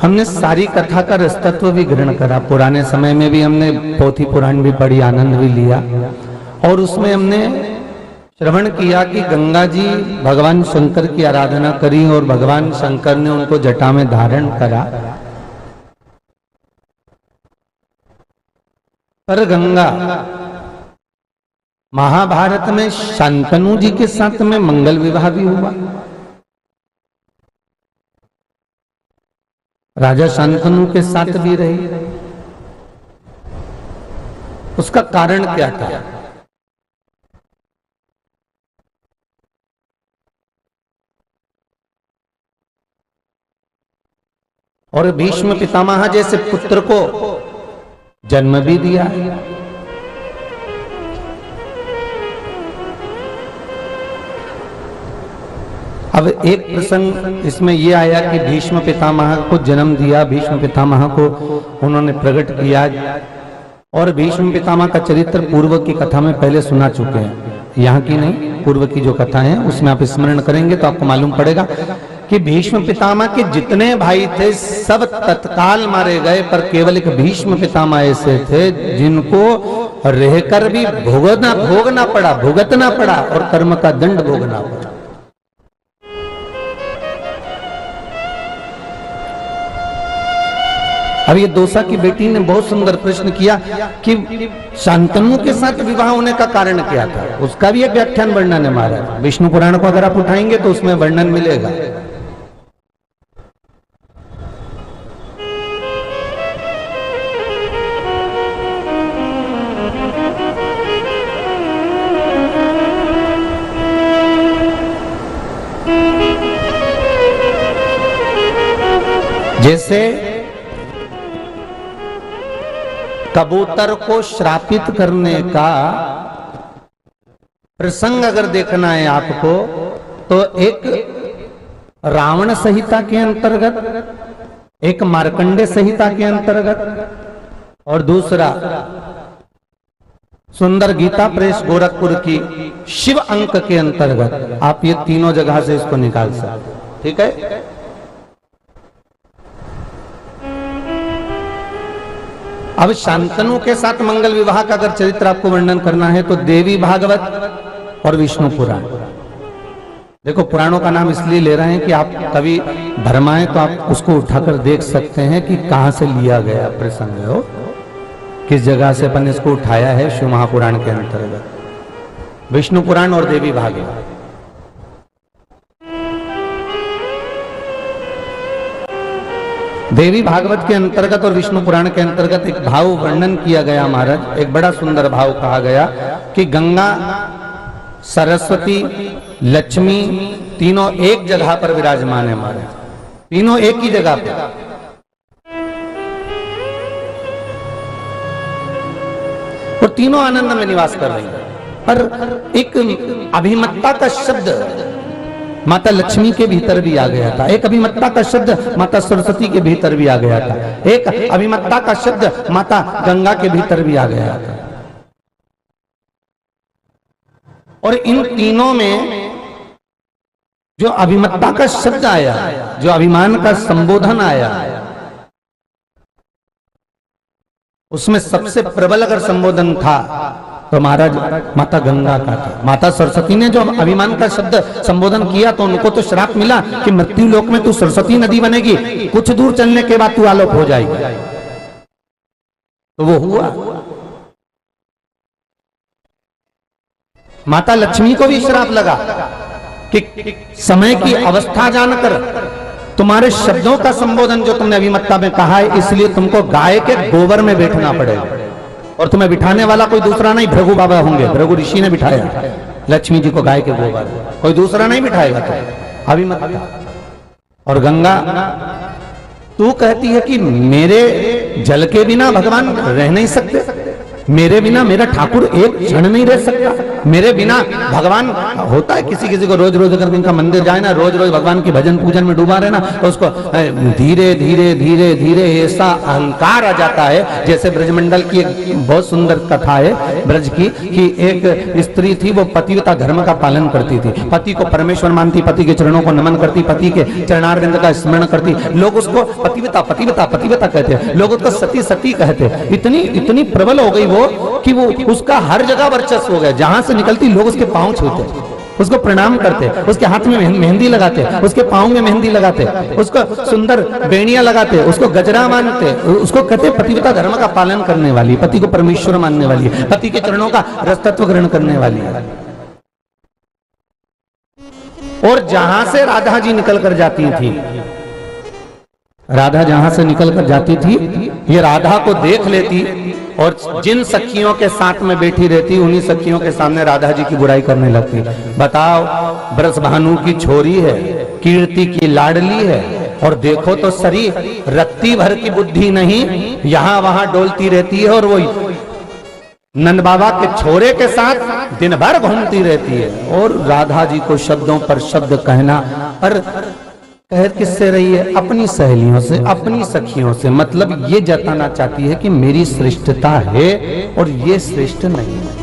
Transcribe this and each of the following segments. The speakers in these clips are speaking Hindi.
हमने सारी कथा का रसतत्व भी ग्रहण करा। पुराने समय में भी हमने पोथी पुराण भी पढ़ी, आनंद भी लिया, और उसमें हमने श्रवण किया कि गंगा जी भगवान शंकर की आराधना करी और भगवान शंकर ने उनको जटा में धारण करा। पर गंगा महाभारत में शांतनु जी के साथ में मंगल विवाह भी हुआ। राजा शांतनु के साथ भी रही। उसका कारण क्या था? और भीष्म पितामह जैसे पुत्र को जन्म भी दिया। अब एक प्रसंग इसमें यह आया कि भीष्म पितामह को जन्म दिया, भीष्म पितामह को उन्होंने प्रकट किया, और भीष्म पितामह का चरित्र पूर्व की कथा में पहले सुना चुके हैं। यहाँ की नहीं, पूर्व की जो कथा है उसमें आप स्मरण करेंगे तो आपको मालूम पड़ेगा कि भीष्म पितामह के जितने भाई थे सब तत्काल मारे गए, पर केवल एक भीष्म पितामह ऐसे थे जिनको रहकर भी भुगतना पड़ा और कर्म का दंड भोगना पड़ा। अब ये दोसा की बेटी ने बहुत सुंदर प्रश्न किया कि शांतनु के साथ विवाह होने का कारण क्या था। उसका भी एक व्याख्यान वर्णन है महाराज। विष्णु पुराण को अगर आप उठाएंगे तो उसमें वर्णन मिलेगा। जैसे कबूतर को श्रापित करने का प्रसंग अगर देखना है आपको तो एक रावण संहिता के अंतर्गत, एक मार्कंडे संहिता के अंतर्गत और दूसरा सुंदर गीता प्रेस गोरखपुर की शिव अंक के अंतर्गत, आप ये तीनों जगह से इसको निकाल सकते। ठीक है। अब शांतनु के साथ मंगल विवाह का अगर चरित्र आपको वर्णन करना है तो देवी भागवत और विष्णु पुराण। देखो पुराणों का नाम इसलिए ले रहे हैं कि आप कभी भरमाएं तो आप उसको उठाकर देख सकते हैं कि कहां से लिया गया प्रसंग हो, किस जगह से अपन इसको उठाया है। शिव महापुराण के अंतर्गत विष्णु पुराण और देवी भागवत। देवी भागवत के अंतर्गत और विष्णु पुराण के अंतर्गत एक भाव वर्णन किया गया महाराज। एक बड़ा सुंदर भाव कहा गया कि गंगा, सरस्वती, लक्ष्मी तीनों एक जगह पर विराजमान है महाराज। तीनों एक ही जगह पर। और तीनों आनंद में निवास कर रही है। पर एक अभिमत्ता का शब्द माता लक्ष्मी के भीतर भी आ गया था, एक अभिमत्ता का शब्द माता सरस्वती के भीतर भी आ गया था, एक अभिमत्ता का शब्द माता गंगा के भीतर भी आ गया था। और इन तीनों में जो अभिमत्ता का शब्द आया, जो अभिमान का संबोधन आया, उसमें सबसे प्रबल अगर संबोधन था तो महाराज माता गंगा का था। माता सरस्वती ने जो अभिमान का शब्द संबोधन किया तो उनको तो श्राप मिला कि मृत्यु लोक में तू सरस्वती नदी बनेगी, कुछ दूर चलने के बाद तू आलोक हो जाएगी। तो वो हुआ। माता लक्ष्मी को भी श्राप लगा कि समय की अवस्था जानकर तुम्हारे शब्दों का संबोधन जो तुमने अभिमत्ता में कहा है, इसलिए तुमको गाय के गोबर में बैठना पड़ेगा, और तुम्हें बिठाने वाला कोई दूसरा नहीं भृगु बाबा होंगे। भृगु ऋषि ने बिठाया लक्ष्मी जी को गाय के गोबर, कोई दूसरा नहीं बिठाएगा। तो अभिमत्ता। और गंगा तू कहती है कि मेरे जल के बिना भगवान रह नहीं सकते, मेरे बिना मेरा ठाकुर एक क्षण नहीं रह सकता, मेरे बिना भगवान होता है किसी किसी को रोज रोज अगर इनका मंदिर जाए ना, रोज रोज भगवान की भजन पूजन में डूबा रहे ना, तो उसको धीरे धीरे धीरे धीरे ऐसा अहंकार आ जाता है। जैसे ब्रजमंडल की एक बहुत सुंदर कथा है ब्रज की, कि एक स्त्री थी, वो पतिव्रता धर्म का पालन करती थी, पति को परमेश्वर मानती, पति के चरणों को नमन करती, पति के चरणारविंद का स्मरण करती। लोग उसको पतिव्रता पतिव्रता पतिव्रता कहते हैं, लोग उसको सती सती कहते हैं। इतनी इतनी प्रबल हो गई वो कि वो उसका हर जगह वर्चस्व हो गया। जहां से निकलती लोग उसके पांव छूते, उसको प्रणाम करते, उसके हाथ में मेहंदी लगाते, उसके पांव में मेहंदी लगाते, उसको सुंदर बेड़ियां लगाते, उसको गजरा मानते, उसको कहते पतिव्रता धर्म का पालन करने वाली, पति को परमेश्वर मानने वाली, पति के चरणों का रसतत्व ग्रहण करने वाली है। और जहां से राधा जी निकल कर जाती थी, राधा जहां से निकल कर जाती थी, ये राधा को देख लेती और जिन सखियों के साथ में बैठी रहती, उन्हीं सखियों के सामने राधा जी की बुराई करने लगती। बताओ, ब्रजभानु की छोरी है, कीर्ति की लाडली है, और देखो तो सरी रत्ती भर की बुद्धि नहीं, यहां वहां डोलती रहती है, और वो नंद बाबा के छोरे के साथ दिन भर घूमती रहती है। और राधा जी को शब्दों पर शब्द कहना, और कह किससे रही है? अपनी सहेलियों से, अपनी सखियों से। मतलब ये जताना चाहती है कि मेरी श्रेष्ठता है और ये श्रेष्ठ नहीं है।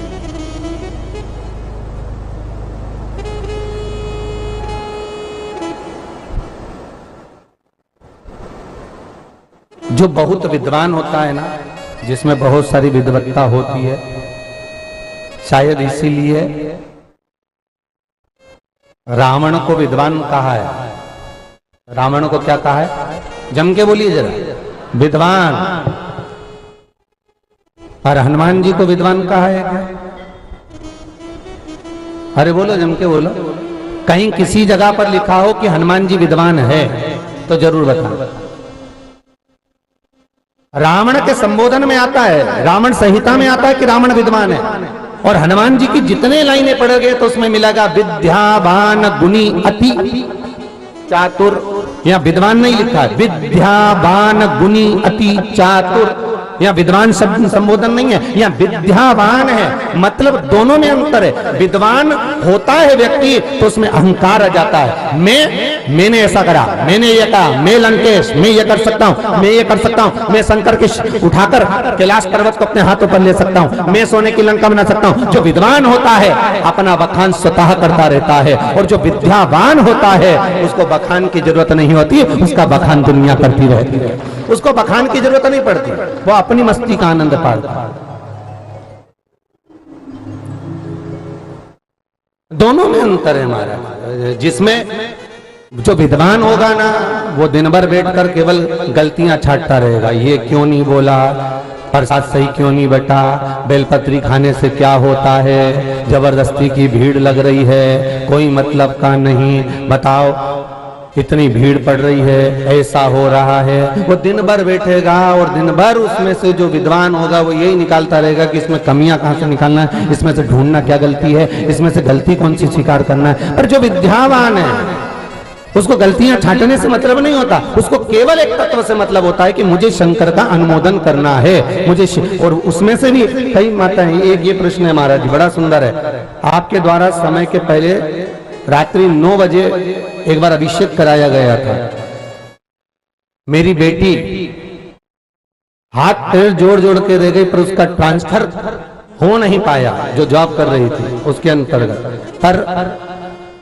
जो बहुत विद्वान होता है ना, जिसमें बहुत सारी विद्वत्ता होती है, शायद इसीलिए रावण को विद्वान कहा है। रावण को क्या कहा है? जम के बोलिए जरा, विद्वान। और हनुमान जी को विद्वान कहा है क्या? अरे बोलो, जम के बोलो। कहीं किसी जगह पर लिखा हो कि हनुमान जी विद्वान है तो जरूर बताओ। रावण के संबोधन में आता है, रावण संहिता में आता है कि रावण विद्वान है। और हनुमान जी की जितने लाइनें पढ़ोगे तो उसमें मिलेगा विद्यावान गुणी अति चातुर। यहाँ विद्वान नहीं लिखा है, विद्यावान गुणी अति चातुर। यहाँ विद्वान शब्द संबोधन नहीं है, यहाँ विद्यावान है। मतलब दोनों में अंतर है। विद्वान होता है व्यक्ति तो उसमें अहंकार आ जाता है, मैंने ऐसा करा, मैंने ये कहा, मैं लंकेश, मैं ये कर सकता हूँ, मैं ये कर सकता हूँ, मैं शंकर के उठाकर कैलाश पर्वत को अपने हाथों पर ले सकता हूँ, मैं सोने की लंका बना सकता हूँ। जो विद्वान होता है अपना बखान स्वतः करता रहता है, और जो विद्यावान होता है उसको बखान की जरूरत नहीं होती, उसका बखान दुनिया करती रहती है, उसको बखान की जरूरत नहीं पड़ती, वो अपनी मस्ती का आनंद पाता। दोनों में अंतर है हमारा। जिसमें जो विद्वान होगा ना, वो दिन भर बैठकर केवल गलतियां छांटता रहेगा, ये क्यों नहीं बोला, प्रसाद सही क्यों नहीं बटा, बेलपत्री खाने से क्या होता है, जबरदस्ती की भीड़ लग रही है, कोई मतलब का नहीं, बताओ इतनी भीड़ पड़ रही है, ऐसा हो रहा है। वो दिन भर बैठेगा और दिन भर उसमें से जो विद्वान होगा वो यही निकालता रहेगा कि इसमें कमियां कहां से निकालना है, इसमें से ढूंढना क्या गलती है, इसमें से गलती कौन सी स्वीकार करना है। पर जो विद्यावान है उसको गलतियां छांटने से मतलब नहीं होता, उसको केवल एक तत्व से मतलब होता है कि मुझे शंकर का अनुमोदन करना है, मुझे और उसमें से भी कई माताएं। एक ये प्रश्न है महाराज जी, बड़ा सुंदर है। आपके द्वारा समय के पहले रात्रि 9 बजे एक बार अभिषेक कराया गया था। मेरी बेटी हाथ पैर जोड़ जोड़ के रह गई, पर उसका ट्रांसफर हो नहीं पाया जो जॉब कर रही थी उसके अंतर्गत। पर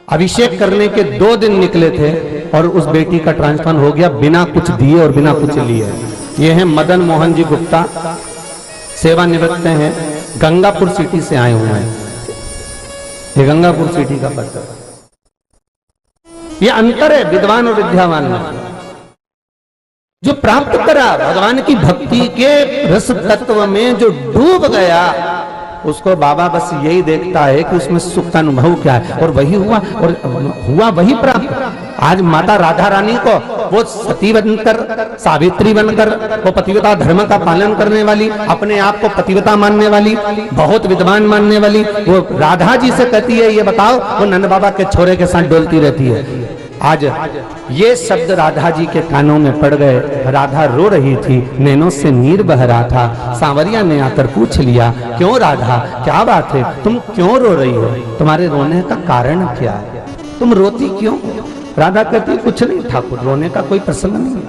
अभिषेक करने के 2 दिन निकले थे और उस बेटी का ट्रांसफर हो गया बिना कुछ दिए और बिना कुछ लिए। ये है मदन मोहन जी गुप्ता, सेवानिवृत्त हैं, गंगापुर सिटी से आए हुए हैं। ये गंगापुर सिटी का पत्र। ये अंतर है विद्वान और विद्यावान में। जो प्राप्त करा भगवान की भक्ति के रस तत्व में, जो डूब गया, उसको बाबा बस यही देखता है कि उसमें सुख का अनुभव क्या है, और वही हुआ, और हुआ वही प्राप्त। आज माता राधा रानी को वो सती बनकर, सावित्री बनकर, वो पतिव्रता धर्म का पालन करने वाली, अपने आप को पतिव्रता मानने वाली, बहुत विद्वान मानने वाली, वो राधा जी से कहती है, ये बताओ, वो नंद बाबा के छोरे के साथ डोलती रहती है। आज ये शब्द राधा जी के कानों में पड़ गए। राधा रो रही थी, नैनों से नीर बह रहा था। सांवरिया ने आकर पूछ लिया, क्यों राधा, क्या बात है, तुम क्यों रो रही हो, तुम्हारे रोने का कारण क्या है, तुम रोती क्यों? राधा कहती, कुछ नहीं ठाकुर, रोने का कोई प्रसंग नहीं।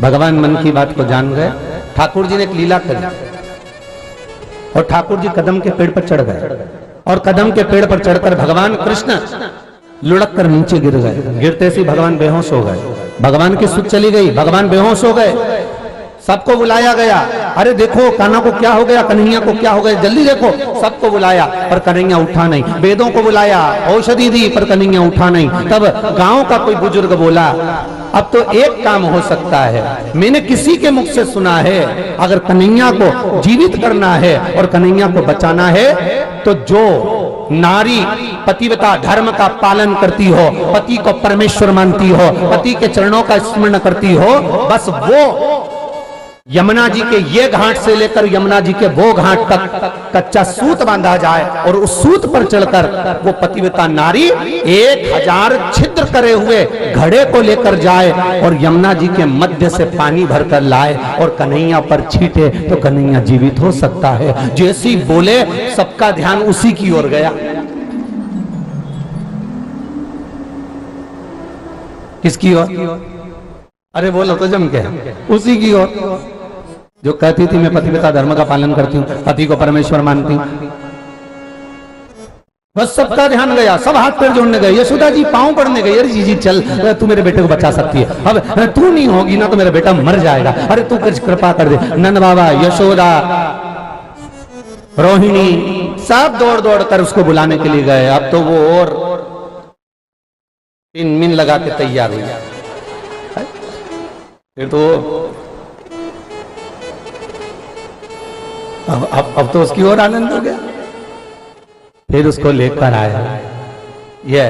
भगवान मन की बात को जान गए। ठाकुर जी ने एक लीला करी और ठाकुर जी कदम के पेड़ पर चढ़ गए और कदम के पेड़ पर चढ़कर भगवान कृष्ण लुढ़क कर नीचे गिर गए। गिरते से भगवान बेहोश हो गए, भगवान की सुध चली गई, भगवान बेहोश हो गए। सबको बुलाया गया, अरे देखो कान्हा को क्या हो गया, कन्हैया को क्या हो गया, जल्दी देखो। सबको बुलाया पर कन्हैया उठा नहीं। वेदों को बुलाया, औषधि दी पर कन्हैया उठा नहीं। तब गांव का कोई बुजुर्ग बोला, अब तो एक काम हो सकता है, मैंने किसी के मुख से सुना है, अगर कन्हैया को जीवित करना है और कन्हैया को बचाना है तो जो नारी पतिव्रता धर्म का पालन करती हो, पति को परमेश्वर मानती हो, पति के चरणों का स्मरण करती हो, बस वो यमुना जी के ये घाट से लेकर यमुना जी के वो घाट तक कच्चा सूत बांधा जाए और उस सूत पर चढ़कर वो पतिव्रता नारी 1000 छिद्र करे हुए घड़े को लेकर जाए और यमुना जी के मध्य से पानी भरकर लाए और कन्हैया पर छीटे तो कन्हैया जीवित हो सकता है। जैसी बोले सबका ध्यान उसी की ओर गया। किसकी ओर? अरे बोलो तो जम के, उसी की ओर जो कहती थी मैं पतिव्रता धर्म का पालन करती हूँ, पति को परमेश्वर मानती हूँ। बस सबका ध्यान गया, सब हाथ पैर जोड़ने गए। यशोदा जी पांव पड़ने गई, अरे जी चल, तू मेरे बेटे को बचा सकती है, अब तू नहीं होगी ना तो मेरा बेटा मर जाएगा, अरे तू कुछ कृपा कर दे। नंद बाबा, यशोदा, रोहिणी सब दौड़ दौड़ कर उसको बुलाने के लिए गए। अब तो वो और तीन मिन लगा के तैयार हुई। फिर तो अब तो उसकी ओर आनंद हो गया। फिर उसको लेकर आया। ये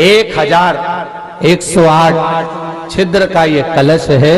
1108 छिद्र का ये कलश है,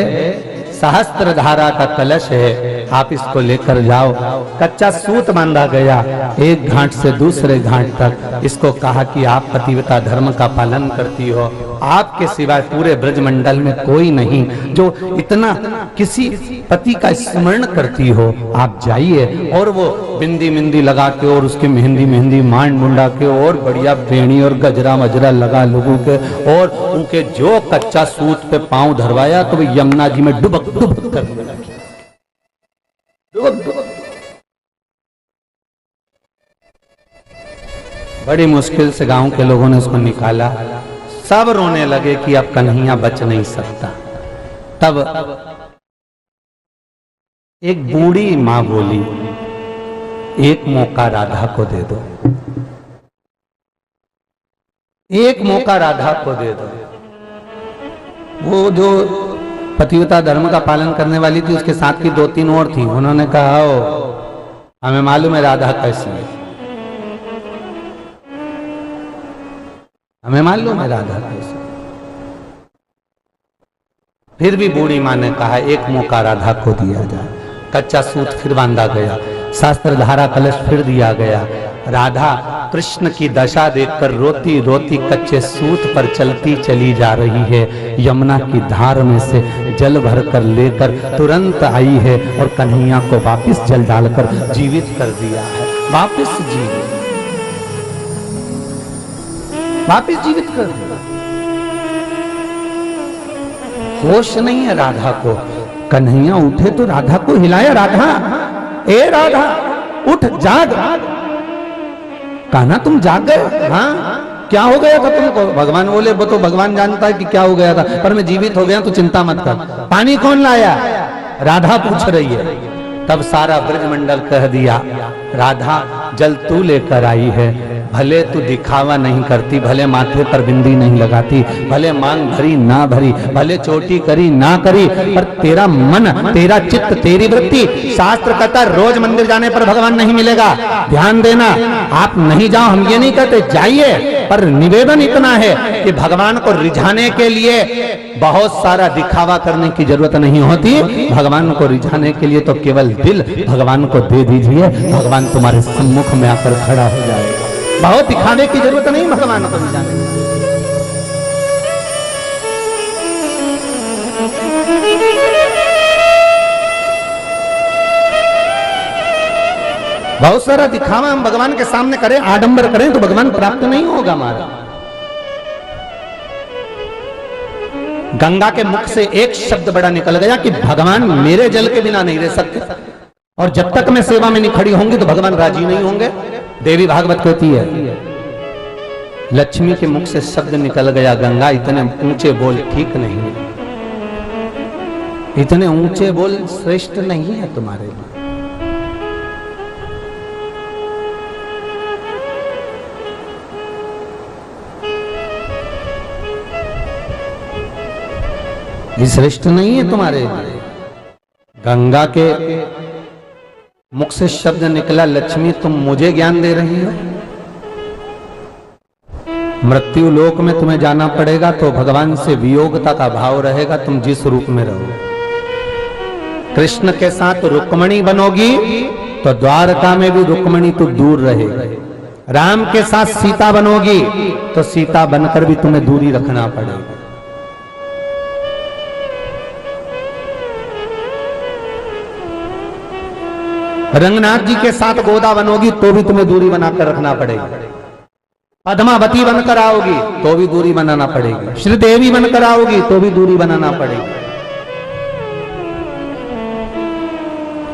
सहस्त्र धारा का कलश है, आप इसको लेकर जाओ। कच्चा सूत बांधा गया, एक घाट से दूसरे घाट तक। इसको कहा कि आप पतिव्रता धर्म का पालन करती हो, आपके सिवाय पूरे ब्रजमंडल में कोई नहीं जो इतना किसी पति का स्मरण करती हो। आप जाइए और वो बिंदी मिंदी लगा के और उसके मेहंदी मेहंदी मांड मुंडा के और बढ़िया बेणी और गजरा मजरा लगा लोगों के और उनके जो कच्चा सूत पे पांव धरवाया तो वो यमुना जी में डुबक डुबक करने लगी। बड़ी मुश्किल से गांव के लोगों ने उसको निकाला। सब रोने लगे कि अब कन्हैया बच नहीं सकता। तब एक बूढ़ी मां बोली, एक मौका राधा को दे दो, एक मौका राधा को दे दो। वो जो पतिव्रता धर्म का पालन करने वाली थी, उसके साथ की 2-3 और थी। उन्होंने कहा, हमें मालूम है राधा कैसी है, हमें मालूम है राधा कैसी। फिर भी बूढ़ी मां ने कहा, एक मौका राधा को दिया जाए। कच्चा सूत फिर बांधा गया, शास्त्र धारा कलश फिर दिया गया। राधा कृष्ण की दशा देखकर रोती रोती कच्चे सूत पर चलती चली जा रही है। यमुना की धार में से जल भरकर लेकर तुरंत आई है और कन्हैया को वापस जल डालकर जीवित कर दिया है। वापस जीवित, वापस जीवित कर दिया। होश नहीं है राधा को। कन्हैया उठे तो राधा को हिलाया, राधा, ए राधा उठ, जाग। कान्हा तुम जाग गए? हाँ, क्या हो गया था तुमको? भगवान बोले, वो तो भगवान जानता है कि क्या हो गया था, पर मैं जीवित हो गया तो चिंता मत कर। पानी कौन लाया? राधा पूछ रही है। तब सारा ब्रजमंडल कह दिया, राधा जल तू लेकर आई है। भले तू दिखावा नहीं करती, भले माथे पर बिंदी नहीं लगाती, भले मांग भरी ना भरी, भले चोटी करी ना करी, पर तेरा मन, तेरा चित्त, तेरी वृत्ति, शास्त्र कहता रोज मंदिर जाने पर भगवान नहीं मिलेगा। ध्यान देना, आप नहीं जाओ, हम ये नहीं कहते, जाइए, पर निवेदन इतना है कि भगवान को रिझाने के लिए बहुत सारा दिखावा करने की जरूरत नहीं होती। भगवान को रिझाने के लिए तो केवल दिल भगवान को दे दीजिए, भगवान तुम्हारे सम्मुख में आकर खड़ा हो जाएगा। बहुत दिखाने की जरूरत नहीं भगवान को मिल जाने। बहुत सारा दिखावा हम भगवान के सामने करें, आडंबर करें तो भगवान प्राप्त नहीं होगा हमारा। गंगा के मुख से एक शब्द बड़ा निकल गया कि भगवान मेरे जल के बिना नहीं रह सकते, और जब तक मैं सेवा में नहीं खड़ी होंगी तो भगवान राजी नहीं होंगे। देवी भागवत कहती है, लक्ष्मी के मुख से शब्द निकल गया, गंगा इतने ऊंचे बोल ठीक नहीं, इतने ऊंचे बोल श्रेष्ठ नहीं है तुम्हारे लिए। ये श्रेष्ठ नहीं है तुम्हारे लिए। गंगा के मुख से शब्द निकला, लक्ष्मी तुम मुझे ज्ञान दे रही हो, मृत्यु लोक में तुम्हें जाना पड़ेगा तो भगवान से वियोगता का भाव रहेगा, तुम जिस रूप में रहो। कृष्ण के साथ रुक्मणी बनोगी तो द्वारका में भी रुक्मणी तो दूर रहेगी, राम के साथ सीता बनोगी तो सीता बनकर भी तुम्हें दूरी रखना पड़ेगा। रंगनाथ जी के साथ गोदा बनोगी तो भी तुम्हें दूरी बनाकर रखना पड़ेगी, पद्मावती बनकर आओगी तो भी दूरी बनाना पड़ेगी, श्रीदेवी बनकर आओगी तो भी दूरी बनाना पड़ेगी।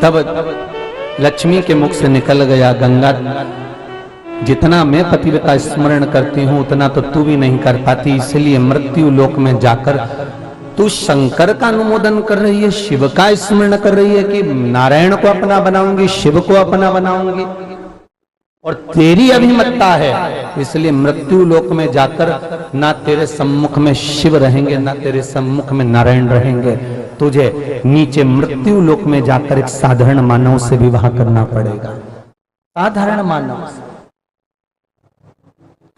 तब लक्ष्मी के मुख से निकल गया, गंगा जितना मैं पति का स्मरण करती हूं उतना तो तू भी नहीं कर पाती, इसलिए मृत्यु लोक में जाकर तू शंकर का अनुमोदन कर रही है, शिव का स्मरण कर रही है कि नारायण को अपना बनाऊंगी, शिव को अपना बनाऊंगी, और तेरी अभिमतता है, इसलिए मृत्यु लोक में जाकर ना तेरे सम्मुख में शिव रहेंगे ना तेरे सम्मुख में नारायण रहेंगे, तुझे नीचे मृत्यु लोक में जाकर एक साधारण मानव से विवाह करना पड़ेगा। साधारण मानव से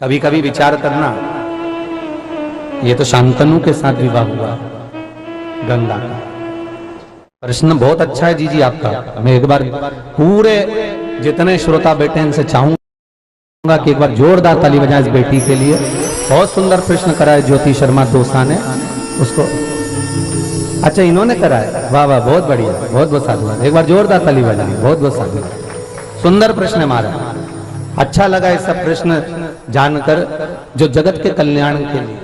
कभी कभी विचार करना, ये तो शांतनु के साथ विवाह हुआ गंगा का। प्रश्न बहुत अच्छा है जी आपका। मैं एक बार पूरे जितने श्रोता बैठे इनसे चाहूंगा कि एक बार जोरदार ताली बजाएं इस बेटी के लिए। बहुत सुंदर प्रश्न करा है ज्योति शर्मा दोसा ने उसको। अच्छा इन्होंने करा है, वाह वाह, बहुत बढ़िया, बहुत बहुत साधुवाद। एक बार जोरदार ताली बजाएं, बहुत बहुत साधुवाद। सुंदर प्रश्न हमारा, अच्छा लगा ये सब प्रश्न जानकर, जो जगत के कल्याण के लिए,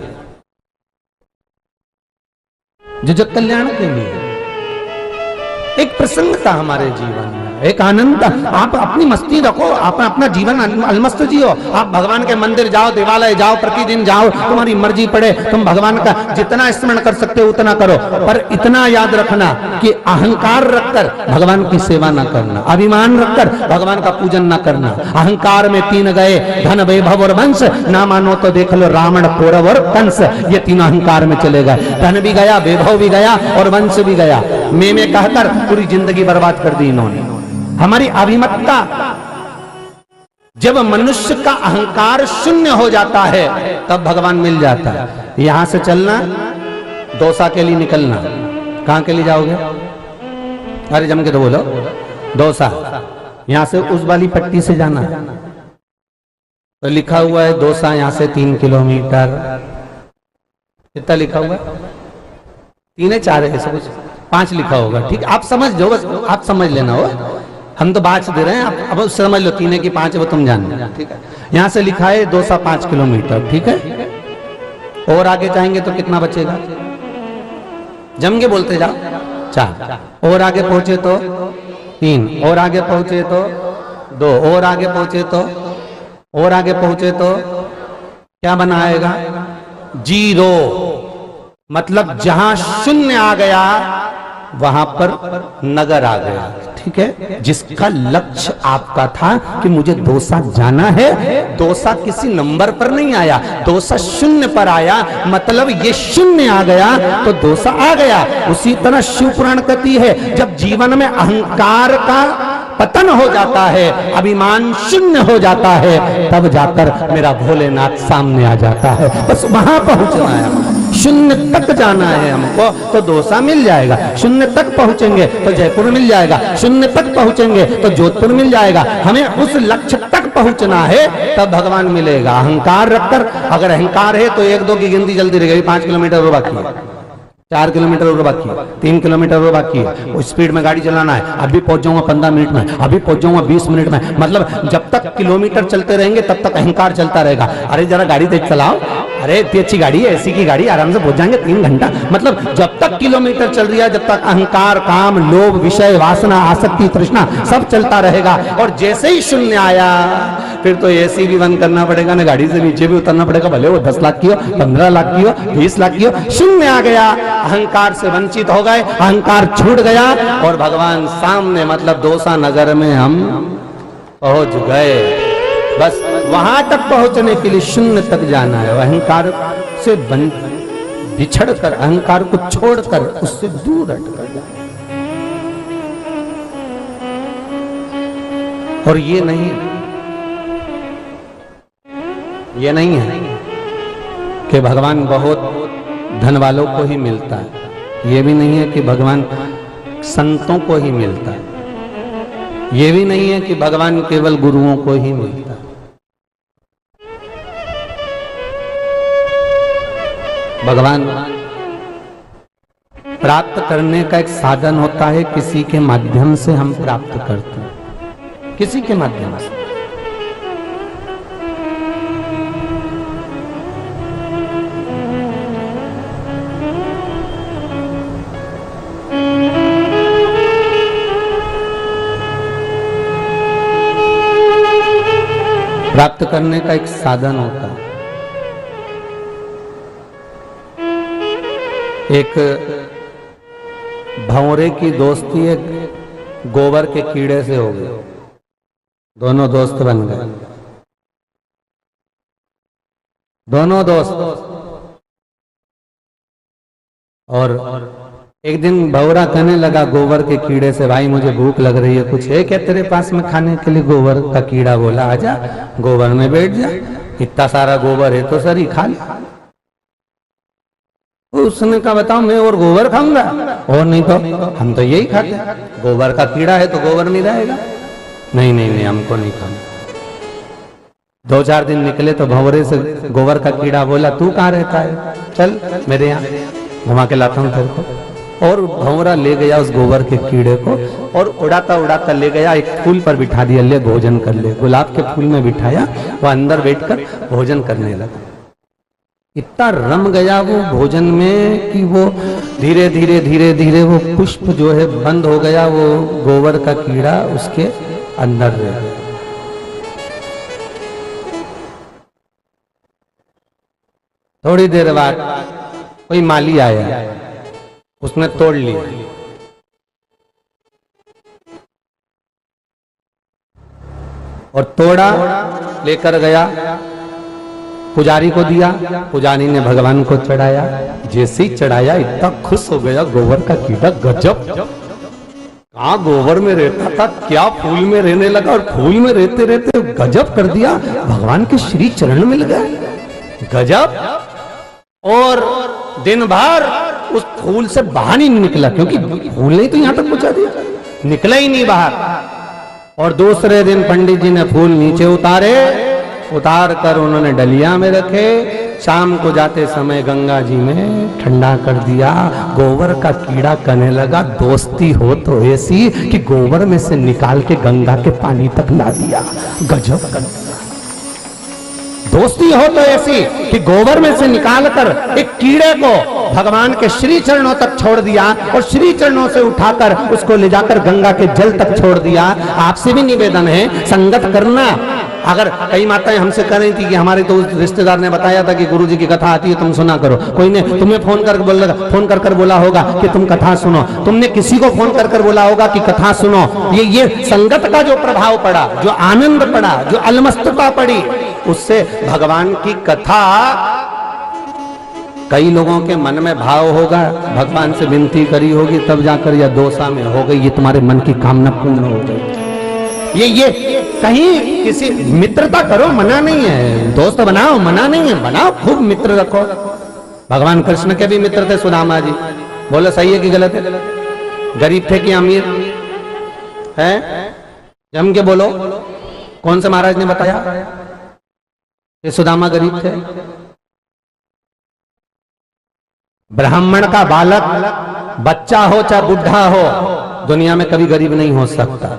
जो जग कल्याण के लिए एक प्रसंग था हमारे जीवन में, एक आनंद था। आप अपनी मस्ती रखो, आप अपना जीवन अलमस्त जियो, आप भगवान के मंदिर जाओ, देवालय जाओ, प्रतिदिन जाओ, तुम्हारी मर्जी पड़े, तुम भगवान का जितना स्मरण कर सकते हो उतना करो, पर इतना याद रखना कि अहंकार रखकर भगवान की सेवा ना करना, अभिमान रखकर भगवान का पूजन ना करना। अहंकार में तीन गए, धन वैभव और वंश, ना मानो तो देख लो रावण कौरव और कंस, ये तीनों अहंकार में चले गए। धन भी गया, वैभव भी गया और वंश भी गया, मैं कहकर पूरी जिंदगी बर्बाद कर दी इन्होंने। हमारी अभिमतता, जब मनुष्य का अहंकार शून्य हो जाता है तब भगवान मिल जाता है। यहां से चलना, दौसा के लिए निकलना, कहां के लिए जाओगे? अरे जम के तो बोलो, दौसा। यहां से उस वाली पट्टी से जाना, तो लिखा हुआ है दौसा यहां से 3 किलोमीटर। कितना लिखा हुआ? 3-4 है, ऐसा कुछ 5 लिखा होगा। ठीक, आप समझ जाओ, बस आप समझ लेना हो, हम तो बात दे रहे हैं, आप अब समझ लो 3 की 5 वो तुम जानना। ठीक है, यहाँ से लिखा है 205 किलोमीटर। ठीक है, और आगे जाएंगे तो कितना बचेगा? जम के बोलते जाओ, 4, और आगे पहुंचे तो 3, और आगे पहुंचे तो 2, और आगे पहुंचे तो, और आगे पहुंचे तो क्या बनाएगा? 0। मतलब जहां शून्य आ गया वहां पर नगर आ गया। ठीक है, जिसका लक्ष्य आपका था कि मुझे दौसा जाना है, दौसा किसी नंबर पर नहीं आया, दौसा शून्य पर आया, मतलब ये शून्य आ गया तो दौसा आ गया। उसी तरह शिव पुराण कहती है, जब जीवन में अहंकार का पतन हो जाता है, अभिमान शून्य हो जाता है, तब जाकर मेरा भोलेनाथ सामने आ जाता है। बस वहां पहुंचना है, शून्य तक जाना है हमको, तो दौसा मिल जाएगा। शून्य तक पहुंचेंगे तो जयपुर मिल जाएगा, शून्य तक पहुंचेंगे तो जोधपुर मिल जाएगा। हमें उस लक्ष्य तक पहुंचना है तब भगवान मिलेगा। अहंकार रखकर, अगर अहंकार है तो 1-2 की गिनती चलती रहेगी, 5 किलोमीटर और बाकी है, 4 किलोमीटर और बाकी है, 3 किलोमीटर और बाकी है, उस स्पीड में गाड़ी चलाना है, अभी पहुंच जाऊंगा 15 मिनट में, अभी पहुंच जाऊंगा 20 मिनट में। मतलब जब तक किलोमीटर चलते रहेंगे तब तक अहंकार चलता रहेगा। अरे जरा गाड़ी तेज चलाओ, अरे इतनी अच्छी गाड़ी है, एसी की गाड़ी, आराम से पहुंच जाएंगे 3 घंटा। मतलब जब तक किलोमीटर चल रही है, जब तक अहंकार, काम, लोभ, विषय, वासना, आसक्ति, तृष्णा सब चलता रहेगा। और जैसे ही शून्य आया फिर तो एसी भी बंद करना पड़ेगा, ना गाड़ी से नीचे भी उतरना पड़ेगा, भले वो 10 लाख की हो, 15 लाख की हो, 20 लाख की हो। शून्य आ गया, अहंकार से वंचित हो गए, अहंकार छूट गया और भगवान सामने, मतलब दोसा नगर में हम पहुंच गए। बस वहां तक पहुंचने के लिए शून्य तक जाना है। अहंकार से बिछड़ कर, अहंकार को छोड़कर उससे दूर हटकर जाना। और ये नहीं है कि भगवान बहुत धन वालों को ही मिलता है, ये भी नहीं है कि भगवान संतों को ही मिलता है, ये भी नहीं है कि भगवान केवल गुरुओं को ही मिलता है। भगवान प्राप्त करने का एक साधन होता है, किसी के माध्यम से हम प्राप्त करते हैं, किसी के माध्यम से। प्राप्त करने का एक साधन होता है। एक भंवरे की दोस्ती एक गोबर के कीड़े से हो गई, दोनों दोस्त बन गए, दोनों दोस्त। और एक दिन भंवरा कहने लगा गोबर के कीड़े से, भाई मुझे भूख लग रही है, कुछ है क्या तेरे पास में खाने के लिए? गोबर का कीड़ा बोला, आजा गोबर में बैठ जा, इतना सारा गोबर है तो सर ही खा ले। उसने कहा बताओ मैं और गोबर खाऊंगा? और नहीं तो हम तो यही खाते, गोबर का कीड़ा है तो गोबर नहीं रहेगा। नहीं नहीं नहीं, हमको नहीं खाना। 2-4 दिन निकले तो भंवरे से गोबर का कीड़ा बोला, तू कहाँ रहता है? चल मेरे यहाँ घुमा के लाता हूँ तेरे को। और भंवरा ले गया उस गोबर के कीड़े को और उड़ाता उड़ाता ले गया, एक फूल पर बिठा दिया, ले भोजन कर ले। गुलाब के फूल में बिठाया, वो अंदर बैठकर भोजन करने लगा। इतना रम गया वो भोजन में कि वो धीरे धीरे धीरे धीरे वो पुष्प जो है बंद हो गया, वो गोबर का कीड़ा उसके अंदर रह गया। थोड़ी देर बाद कोई माली आया, उसने तोड़ लिया और तोड़ा, लेकर गया, पुजारी को दिया, पुजारी ने भगवान को चढ़ाया। जैसे ही चढ़ाया इतना खुश हो गया गोबर का कीड़ा, गजब, कहाँ गोबर में रहता था क्या फूल में रहने लगा, और फूल में रहते रहते गजब कर दिया, भगवान के श्री चरण मिल गए, गजब। और दिन भर उस फूल से बाहर नहीं निकला, क्योंकि फूल ने तो यहां तक पहुंचा दिया, निकला ही नहीं बाहर। और दूसरे दिन पंडित जी ने फूल नीचे उतार कर उन्होंने डलिया में रखे। शाम को जाते समय गंगा जी में ठंडा कर दिया। गोबर का कीड़ा कहने लगा, दोस्ती हो तो ऐसी कि गोबर में से निकाल के गंगा के पानी तक ला दिया, गजब कर दिया। दोस्ती हो तो ऐसी कि गोबर में से निकालकर एक कीड़े को भगवान के श्री चरणों तक छोड़ दिया और श्री चरणों से उठाकर उसको ले जाकर गंगा के जल तक छोड़ दिया। आपसे भी निवेदन है, संगत करना। अगर कई माताएं हमसे कह रही थी कि हमारे तो उस रिश्तेदार ने बताया था कि गुरुजी की कथा आती है, तुम सुना करो। कोई ने तुम्हें फोन कर बोला होगा कि तुम कथा सुनो, तुमने किसी को फोन कर बोला होगा कि कथा सुनो। ये संगत का जो प्रभाव पड़ा, जो आनंद पड़ा, जो अलमस्तता पड़ी, उससे भगवान की कथा कई लोगों के मन में भाव होगा, भगवान से विनती करी होगी, तब जाकर यह दोसा में हो गई, ये तुम्हारे मन की कामना पूर्ण हो गई। ये कहीं किसी मित्रता करो, मना नहीं है, दोस्त बनाओ, मना नहीं है, बनाओ, खूब मित्र रखो। भगवान कृष्ण के भी मित्र थे सुदामा जी, बोलो सही है कि गलत है? गरीब थे कि अमीर है? जम के बोलो, कौन से महाराज ने बताया कि सुदामा गरीब थे? ब्राह्मण का बालक बच्चा हो चाहे बुढ़ा हो, दुनिया में कभी गरीब नहीं हो सकता।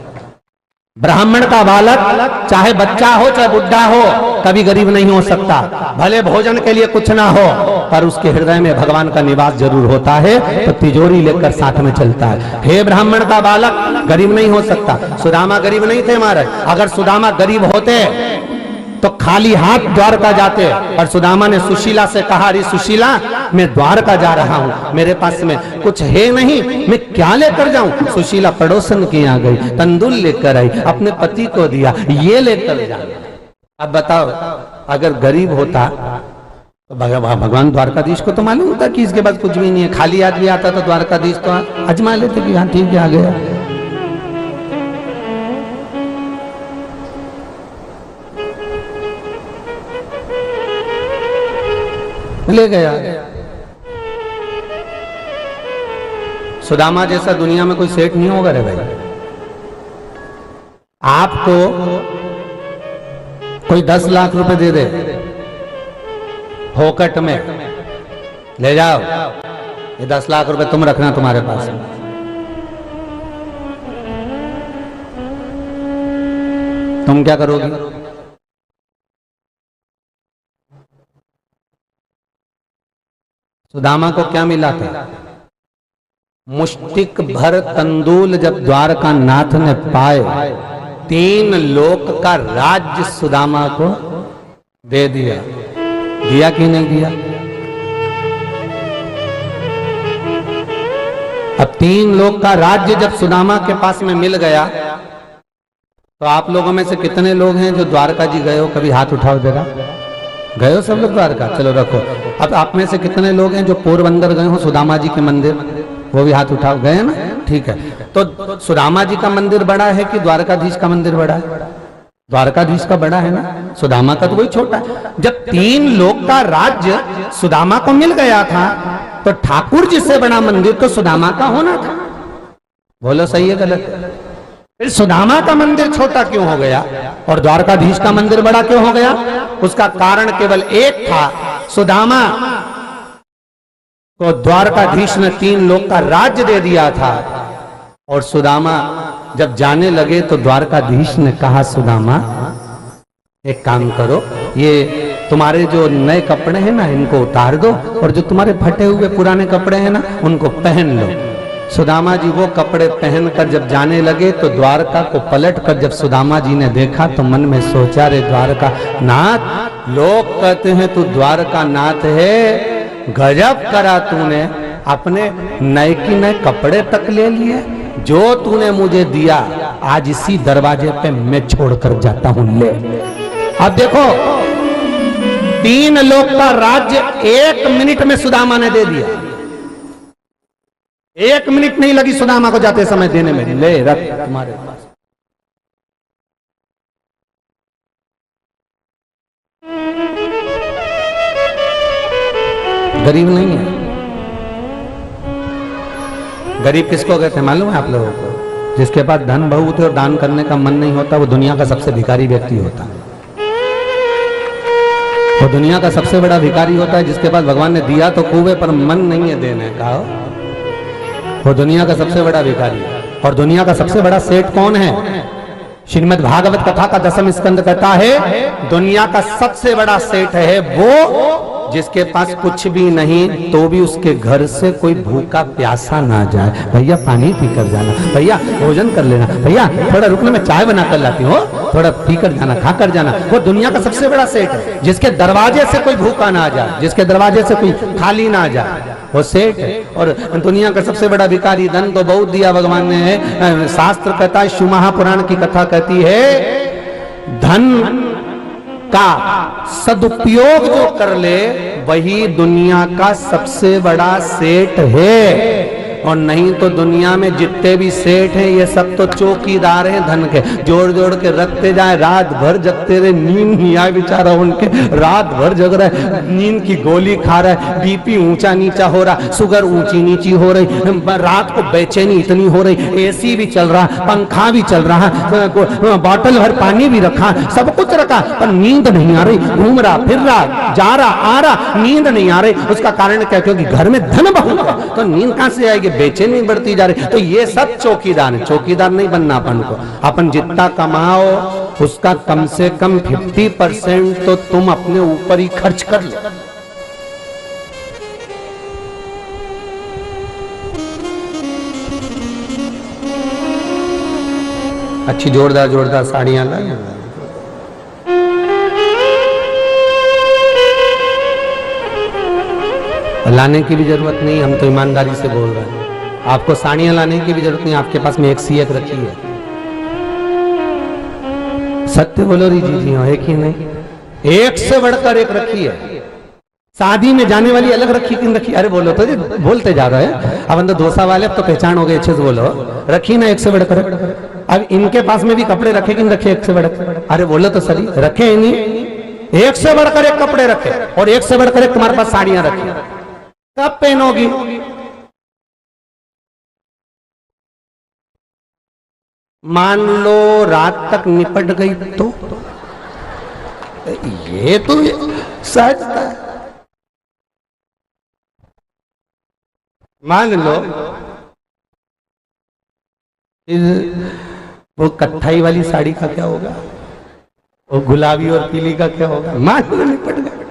ब्राह्मण का बालक चाहे बच्चा हो चाहे बुढ़ा हो, कभी गरीब नहीं हो सकता। भले भोजन के लिए कुछ ना हो, पर उसके हृदय में भगवान का निवास जरूर होता है, तो तिजोरी लेकर साथ में चलता है। हे ब्राह्मण का बालक गरीब नहीं हो सकता। सुदामा गरीब नहीं थे महाराज। अगर सुदामा गरीब होते तो खाली हाथ द्वारका जाते, और सुदामा ने सुशीला से कहा, अरे सुशीला मैं द्वारका जा रहा हूं, मेरे पास में कुछ है नहीं, मैं क्या लेकर जाऊं? सुशीला पड़ोसन की आ गई, तंदूर लेकर आई, अपने पति को दिया, ये लेकर जा। अब बताओ, अगर गरीब होता तो भगवान द्वारकाधीश को तो मालूम होता कि इसके पास कुछ भी नहीं है। खाली आदमी आता तो द्वारकाधीश तो अजमा लेते कि हाँ ठीक है आ गया। ले गया। सुदामा जैसा दुनिया में कोई सेठ नहीं होगा रे भाई। आपको कोई 10 लाख रुपए दे दे फोकट में, ले जाओ ये 10 लाख रुपए तुम रखना तुम्हारे पास, तुम क्या करोगे? सुदामा को क्या मिला था? मुष्टिक भर तंदूल जब द्वारका नाथ ने पाए, 3 लोक का राज्य सुदामा को दे दिया। दिया कि नहीं दिया? अब 3 लोक का राज्य जब सुदामा के पास में मिल गया, तो आप लोगों में से कितने लोग हैं जो द्वारका जी गए हो? कभी हाथ उठाओ जरा। गए हो सब लोग द्वारका? चलो रखो। अब आप में से कितने लोग हैं जो पोरबंदर गए हो सुदामा जी के मंदिर? वो भी हाथ उठाओ। गए ना? ठीक है। तो सुदामा जी का मंदिर बड़ा है कि द्वारकाधीश का मंदिर बड़ा है? द्वारकाधीश का बड़ा है ना, सुदामा का तो वही छोटा है। जब 3 लोक का राज्य सुदामा को मिल गया था, तो ठाकुर जी से बड़ा मंदिर तो सुदामा का होना था। बोलो सही है गलत? फिर सुदामा का मंदिर छोटा क्यों हो गया और द्वारकाधीश का मंदिर बड़ा क्यों हो गया? उसका कारण केवल एक था, सुदामा को द्वारकाधीश ने 3 लोक का राज्य दे दिया था, और सुदामा जब जाने लगे तो द्वारकाधीश ने कहा, सुदामा एक काम करो, ये तुम्हारे जो नए कपड़े हैं ना इनको उतार दो, और जो तुम्हारे फटे हुए पुराने कपड़े हैं ना उनको पहन लो। सुदामा जी वो कपड़े पहनकर जब जाने लगे, तो द्वारका को पलट कर जब सुदामा जी ने देखा तो मन में सोचा, रे द्वारका नाथ, लोग कहते हैं तू द्वारका नाथ है, गजब करा तूने, अपने नए की नए कपड़े तक ले लिए, जो तूने मुझे दिया आज इसी दरवाजे पे मैं छोड़कर जाता हूं, ले। अब देखो 3 लोक का राज्य 1 मिनट में सुदामा ने दे दिया। 1 मिनट नहीं लगी सुदामा को जाते समय देने में। ले रख तुम्हारे पास। गरीब नहीं है। गरीब किसको कहते हैं मालूम है आप लोगों को? जिसके पास धन बहुत है और दान करने का मन नहीं होता, वो दुनिया का सबसे भिखारी व्यक्ति होता है। वो दुनिया का सबसे बड़ा भिखारी होता है जिसके पास भगवान ने दिया तो खूब है पर मन नहीं है देने का। वो दुनिया का सबसे बड़ा भिखारी है। और दुनिया का सबसे बड़ा सेठ कौन है? श्रीमद् भागवत कथा का 10वां स्कंद कहता है, दुनिया का सबसे बड़ा सेठ है वो जिसके पास कुछ भी नहीं तो भी उसके घर से कोई भूखा प्यासा ना जाए। भैया पानी पीकर जाना, भैया भोजन कर लेना, भैया थोड़ा रुकने में चाय बना कर लाती हो, थोड़ा पीकर जाना, खा कर जाना। वो दुनिया का सबसे बड़ा सेठ है जिसके दरवाजे से कोई भूखा ना जाए, जिसके दरवाजे से कोई खाली ना जाए, वो सेठ है। और दुनिया का सबसे बड़ा भिखारी, धन तो बहुत दिया भगवान ने। शास्त्र कहता है, शिव महापुराण की कथा कहती है, धन का सदुपयोग जो कर ले वही दुनिया का सबसे बड़ा सेठ है। और नहीं तो दुनिया में जितने भी सेठ हैं ये सब तो चौकीदार हैं धन के, जोड़ जोड़ के रखते जाए, रात भर जगते रहे, नींद नहीं आए बेचारा उनके, रात भर जग रहे, नींद की गोली खा रहे, बीपी ऊंचा नीचा हो रहा, शुगर ऊंची नीची हो रही, रात को बेचैनी इतनी हो रही, एसी भी चल रहा, पंखा भी चल रहा, बॉटल भर पानी भी रखा, सब कुछ रखा, पर नींद नहीं आ रही, घूम रहा फिर रहा, जा रहा आ रहा, नींद नहीं आ रही। उसका कारण क्या? क्योंकि घर में धन बहुत है, तो नींद कहां से आएगी? बेचैनी बढ़ती जा रही। तो ये सब चौकीदार है, चौकीदार नहीं बनना अपन को। अपन जितना कमाओ उसका कम से कम 50% तो तुम अपने ऊपर ही खर्च कर लो। अच्छी जोरदार जोरदार साड़ियां लाए, लाने की भी जरूरत नहीं, हम तो ईमानदारी से बोल रहे हैं। आपको साड़ियां लाने की भी जरूरत नहीं, आपके पास में एक सी एक रखी है। सत्य बोलो री जी हो, एक ही नहीं, एक से बढ़कर एक रखी है। शादी में जाने वाली अलग रखी कि रखी? अरे बोलो तो जी, बोलते जा रहे हैं। अब तो डोसा वाले अब तो पहचान हो गए, अच्छे से बोलो। रखी ना एक से बढ़कर। अब इनके पास में भी कपड़े रखे कि रखे एक से बढ़कर? अरे बोलो तो सही, रखे ही नहीं, एक से बढ़कर एक कपड़े रखे और एक से बढ़कर एक तुम्हारे पास साड़ियां रखी। कब पहनोगी? मान लो रात तक निपट गई तो ये तो सहज था। मान लो वो कत्थई वाली साड़ी का क्या होगा, वो गुलाबी और पीली का क्या होगा? मान लो निपट गए।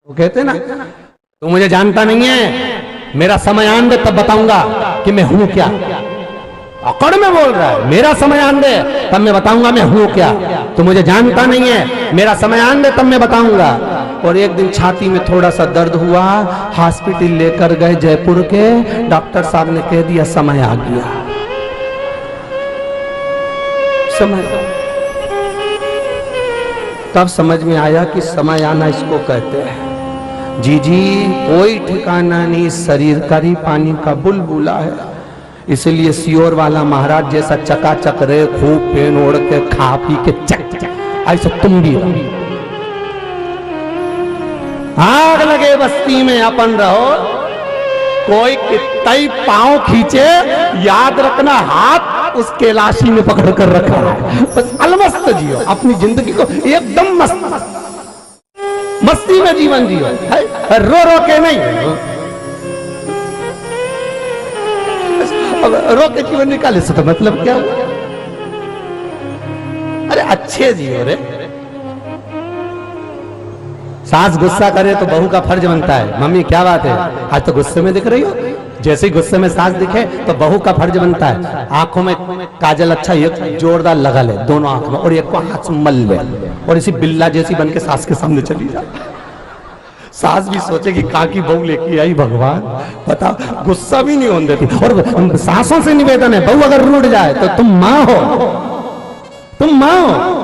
वो कहते ना, तू मुझे जानता नहीं है, मेरा समय आन दे तब बताऊंगा कि मैं हूं क्या। अकड़ में बोल रहा है, मेरा समय आन दे तब मैं बताऊंगा मैं हूं क्या। तू मुझे जानता नहीं है, मेरा समय आन दे तब मैं बताऊंगा। और एक दिन छाती में थोड़ा सा दर्द हुआ, हॉस्पिटल लेकर गए जयपुर के, डॉक्टर साहब ने कह दिया समय आ गया। समय तब समझ में आया कि समय आना इसको कहते हैं। जी कोई ठिकाना नहीं, शरीर का ही पानी का बुलबुला है। इसलिए सियोर वाला महाराज जैसा चकाचक रहे, खूब पेन ओढ़ के खा पी के चक ऐसा तुम भी आग लगे बस्ती में अपन रहो। कोई कितना ही पांव खींचे, याद रखना हाथ उस कैलाशी में पकड़ कर रखा है। बस अलमस्त जियो अपनी जिंदगी को, एकदम मस्त मस्ती में जीवन जियो, रो रो के नहीं। रो के जीवन निकाले से तो मतलब क्या हुआ? अरे अच्छे जियो रे। सास गुस्सा करे तो बहू का फर्ज बनता है, मम्मी क्या बात है आज तो गुस्से में दिख रही हो। जैसे ही गुस्से में सास दिखे तो बहू का फर्ज बनता है आंखों में काजल अच्छा एक जोरदार लगा ले दोनों आंख में, और एक को हाथ से मल ले, और इसी बिल्ला जैसी बन के सास के सामने चली जा। सास भी सोचेगी कहाँ की बहू लेके आई भगवान, बता गुस्सा भी नहीं होने देती। और सासों से निवेदन है, बहू अगर रूठ जाए तो तुम माँ हो, तुम माँ हो,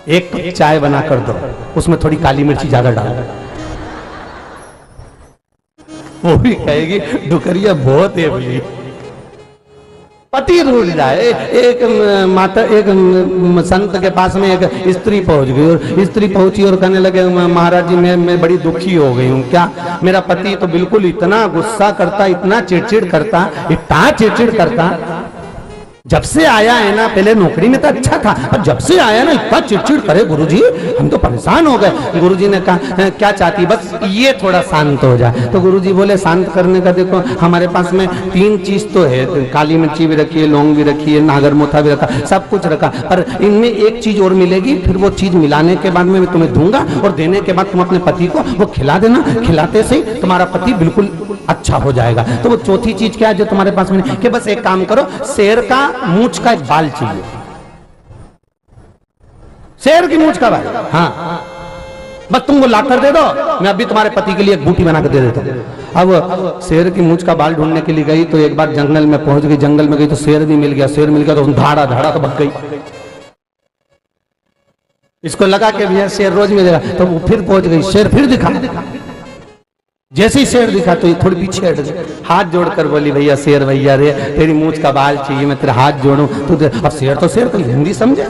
एक कप चाय बना कर दो, उसमें थोड़ी काली मिर्ची ज्यादा डाल दो। वो भी कहेगी डुकरिया बहुत है बोली। पति रूठ जाए, एक माता एक संत के पास में एक स्त्री पहुंच गई, और स्त्री पहुंची और कहने लगे महाराज जी मैं बड़ी दुखी हो गई हूँ। क्या? मेरा पति तो बिल्कुल इतना गुस्सा करता, इतना चिड़चिड़ करता, इतना चिड़चिड़ करता, जब से आया है ना, पहले नौकरी में तो अच्छा था, और जब से आया ना इतना चिड़चिड़ करे गुरुजी, हम तो परेशान हो गए। गुरुजी ने कहा क्या चाहती, बस ये थोड़ा शांत हो जाए। तो गुरुजी बोले शांत करने का देखो हमारे पास में 3 चीज तो है, काली मिर्ची भी रखी है, लौंग भी रखी है, नागर मोथा भी रखा, सब कुछ रखा, पर इनमें एक चीज और मिलेगी, फिर वो चीज मिलाने के बाद में मैं तुम्हें दूंगा, और देने के बाद तुम अपने पति को वो खिला देना, खिलाते से ही तुम्हारा पति बिल्कुल अच्छा हो जाएगा। तो वो चौथी चीज क्या है जो तुम्हारे पास में, कि बस एक काम करो, शेर का मूंछ का एक बाल चाहिए, शेर की मूंछ का बाल, हाँ बस तुम वो ला कर दे दो, मैं अभी तुम्हारे पति के लिए एक बूटी बना कर दे देता हूं। अब शेर की मूंछ का बाल ढूंढने के लिए गई तो एक बार जंगल में पहुंच गई, जंगल में गई तो शेर भी मिल गया, शेर मिल गया तो धाड़ा धाड़ा तो भग गई। इसको लगा कि भैया शेर रोज मिलेगा, तो वो फिर पहुंच गई, शेर फिर दिखा। जैसे ही शेर दिखा तो ये थोड़ी पीछे हट गई, हाथ जोड़कर बोली भैया शेर भैया रे, तेरी मूंछ का बाल चाहिए, मैं तेरा हाथ जोड़ूं तो अब शेर तो शेर, कोई हिंदी समझे,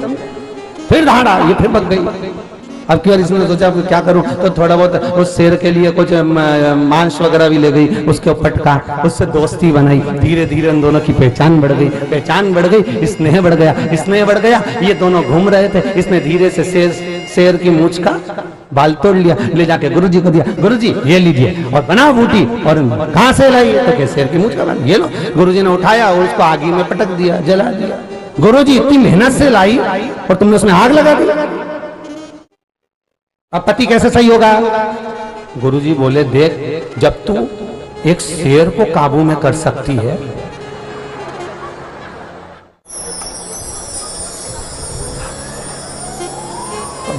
फिर दहाड़ा, ये फिर बच गई। अब की बार इसने सोचा क्या करूं, तो थोड़ा बहुत उस शेर के लिए कुछ मांस वगैरह भी ले गई, उसके ऊपर पटका, उससे दोस्ती बनाई, धीरे धीरे उन दोनों की पहचान बढ़ गई, पहचान बढ़ गई, स्नेह बढ़ गया, स्नेह बढ़ गया। ये दोनों घूम रहे थे, इसने धीरे से शेर की मूंछ का बाल तोड़ लिया, ले जाके गुरुजी को दिया, गुरुजी ये लीजिए, और बना बूटी, और कहां से लाई, तो क्या शेर की मूंछ का बाल, ये लो। गुरुजी ने उठाया और उसको आगी में पटक दिया, जला दिया। गुरुजी इतनी मेहनत से लाई और तुमने उसमें आग लगा दी, अब पति कैसे सही होगा? गुरुजी बोले देख, जब तू एक शेर को काबू में कर सकती है,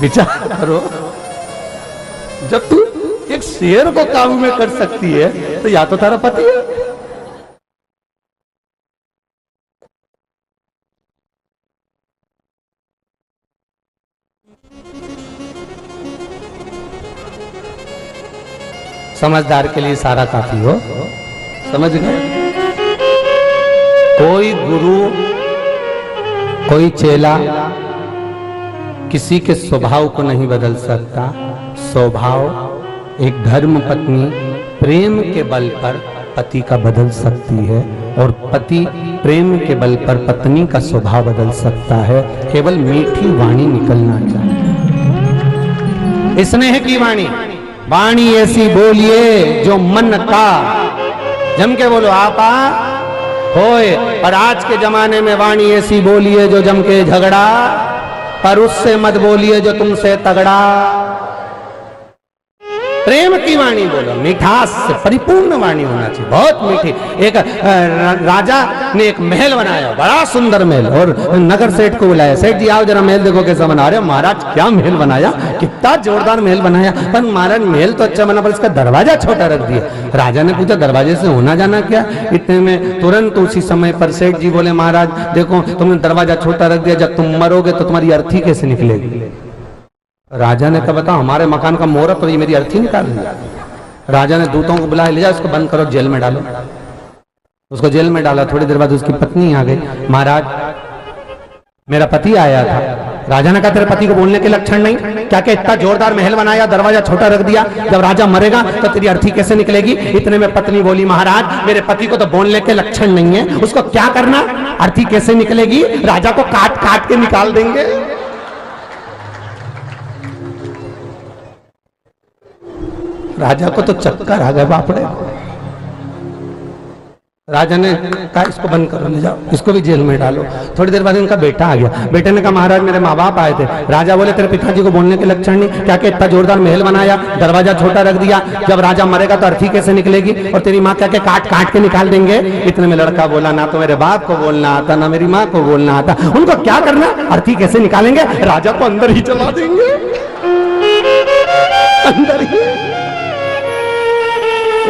विचार करो, जब तू एक शेर को काबू में कर सकती है तो या तो तेरा पति है। समझदार के लिए सारा काफी हो, समझ गए? कोई गुरु, कोई चेला किसी के स्वभाव को नहीं बदल सकता। स्वभाव एक धर्म पत्नी प्रेम के बल पर पति का बदल सकती है, और पति प्रेम के बल पर पत्नी का स्वभाव बदल सकता है। केवल मीठी वाणी निकलना चाहिए, स्नेह की वाणी, वाणी ऐसी बोलिए जो मन का, जम के बोलो आपा होए। और आज के जमाने में वाणी ऐसी बोलिए जो जम के झगड़ा, पर उससे मत बोलिए जो तुमसे तगड़ा। प्रेम की वाणी बोलो, मिठास से परिपूर्ण वाणी होना चाहिए, बहुत मीठी। एक राजा ने एक महल बनाया, बड़ा सुंदर महल, और नगर सेठ को बुलाया, सेठ जी आओ जरा महल देखो कैसा बना। अरे महाराज क्या महल बनाया, कितना जोरदार महल बनाया, पर महाराज महल तो अच्छा बना पर इसका दरवाजा छोटा रख दिया। राजा ने पूछा दरवाजे से होना जाना क्या? इतने में तुरंत उसी समय पर सेठ जी बोले महाराज देखो तुमने दरवाजा छोटा रख दिया, जब तुम मरोगे तो तुम्हारी अर्थी कैसे निकलेगी? राजा ने कहा बताओ, हमारे मकान का मोहरा तो ये मेरी अर्थी निकाल दिया। राजा ने दूतों को बुलाया, ले जाओ इसको बंद करो, जेल में डालो। उसको जेल में डाला। थोड़ी देर बाद उसकी पत्नी आ गई, महाराज मेरा पति आया था। राजा ने कहा तेरे पति को बोलने के लक्षण नहीं, क्या क्या इतना जोरदार महल बनाया, दरवाजा छोटा रख दिया, जब राजा मरेगा तो तेरी अर्थी कैसे निकलेगी? इतने में पत्नी बोली महाराज मेरे पति को तो बोलने के लक्षण नहीं है, उसको क्या करना, अर्थी कैसे निकलेगी? राजा को काट काट के निकाल देंगे। राजा को तो चक्कर आ गया बापड़े। राजा ने कहा इसको बंद करो, ले जाओ, इसको भी जेल में डालो। थोड़ी देर बाद इनका बेटा आ गया। बेटे ने कहा महाराज मेरे माँ बाप आए थे। राजा बोले तेरे पिताजी को बोलने के लक्षण नहीं, क्या क्या इतना जोरदार महल बनाया, दरवाजा छोटा रख दिया, जब राजा मरेगा तो अर्थी कैसे निकलेगी, और तेरी माँ क्या क्या काट काट के निकाल देंगे। इतने में लड़का बोला ना तो मेरे बाप को बोलना आता ना मेरी माँ को बोलना आता, उनको क्या करना, अर्थी कैसे निकालेंगे, राजा को अंदर ही चला देंगे, अंदर ही।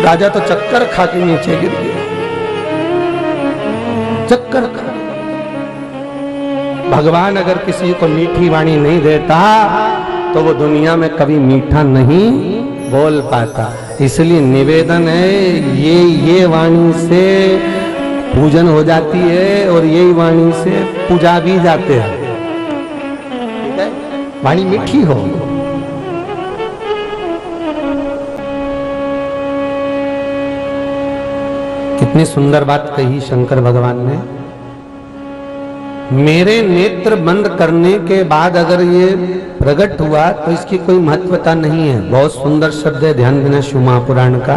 राजा तो चक्कर खा के नीचे गिर गया, चक्कर खा। भगवान अगर किसी को मीठी वाणी नहीं देता तो वो दुनिया में कभी मीठा नहीं बोल पाता। इसलिए निवेदन है, ये वाणी से पूजन हो जाती है और यही वाणी से पूजा भी जाते हैं। ठीक है, वाणी मीठी हो। कितनी सुंदर बात कही शंकर भगवान ने। मेरे नेत्र बंद करने के बाद अगर ये प्रकट हुआ तो इसकी कोई महत्वता नहीं है। बहुत सुंदर शब्द है, ध्यान देना शिव महापुराण का।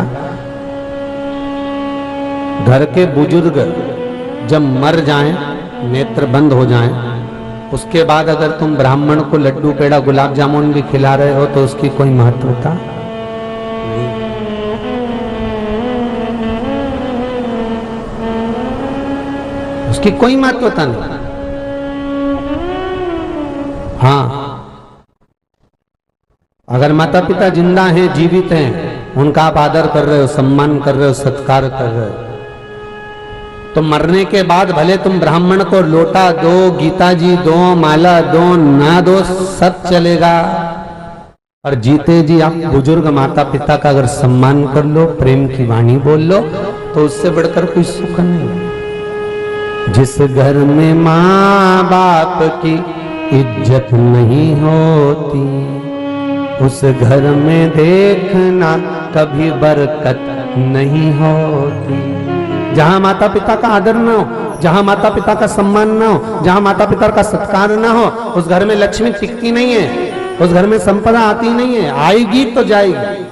घर के बुजुर्ग जब मर जाएं, नेत्र बंद हो जाएं, उसके बाद अगर तुम ब्राह्मण को लड्डू पेड़ा गुलाब जामुन भी खिला रहे हो तो उसकी कोई महत्वता नहीं। उसकी कोई महत्वता नहीं। हाँ, अगर माता पिता जिंदा हैं, जीवित हैं, उनका आप आदर कर रहे हो, सम्मान कर रहे हो, सत्कार कर रहे हो, तो मरने के बाद भले तुम ब्राह्मण को लोटा दो, गीता जी दो, माला दो, ना दो, सब चलेगा। और जीते जी आप बुजुर्ग माता पिता का अगर सम्मान कर लो, प्रेम की वाणी बोल लो, तो उससे बढ़कर कोई सुख नहीं। जिस घर में माँ बाप की इज्जत नहीं होती, उस घर में देखना कभी बरकत नहीं होती। जहां माता पिता का आदर ना हो, जहां माता पिता का सम्मान ना हो, जहां माता पिता का सत्कार ना हो, उस घर में लक्ष्मी टिकती नहीं है, उस घर में संपदा आती नहीं है। आएगी तो जाएगी।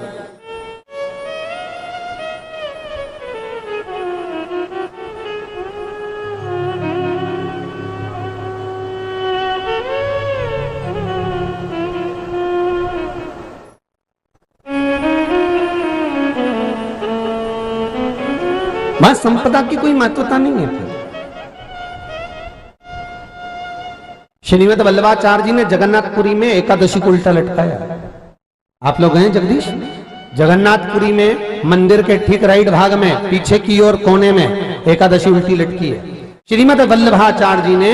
वहां संपदा की कोई महत्वता नहीं है। श्रीमद वल्लभाचार्य जी ने जगन्नाथपुरी में एकादशी को उल्टा लटकाया। आप लोग गए जगदीश? जगन्नाथपुरी में मंदिर के ठीक राइट भाग में पीछे की ओर कोने में एकादशी उल्टी लटकी है। श्रीमद वल्लभाचार्य जी ने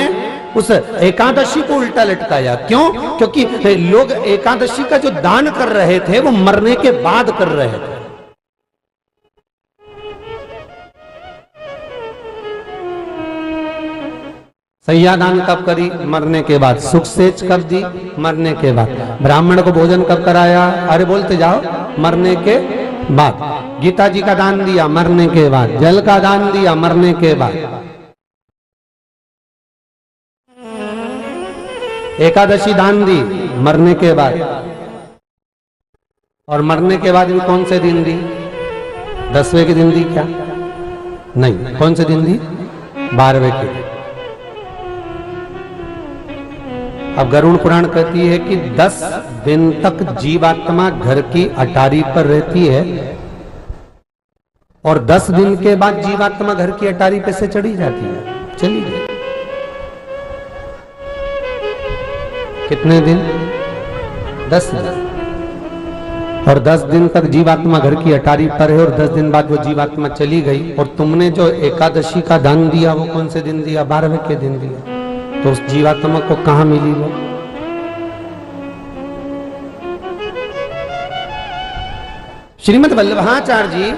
उस एकादशी को उल्टा लटकाया। क्यों? क्योंकि लोग एकादशी का जो दान कर रहे थे वो मरने के बाद कर रहे थे। सैयादान कब करी? मरने के बाद। सुख सेच कब दी? मरने के बाद। ब्राह्मण को भोजन कब कराया? अरे बोलते जाओ, मरने के बाद। गीता जी का दान दिया, मरने के बाद। जल का दान दिया, मरने के बाद। एकादशी दान दी, मरने के बाद। और मरने के बाद भी कौन से दिन दी? 10वें के दिन दी क्या? नहीं। कौन से दिन दी? 12वें के दिन। अब गरुड़ पुराण कहती है कि 10 दिन तक जीवात्मा घर की अटारी पर रहती है और 10 दिन के बाद जीवात्मा घर की अटारी पे से चढ़ी जाती है। चली गई। कितने दिन? 10 दिन। और 10 दिन तक जीवात्मा घर की अटारी पर है और 10 दिन बाद वो जीवात्मा चली गई। और तुमने जो एकादशी का दान दिया वो कौन से दिन दिया? 12वें के दिन दिया। तो उस जीवात्मा को कहां मिली वो? श्रीमद वल्लभाचार्य जी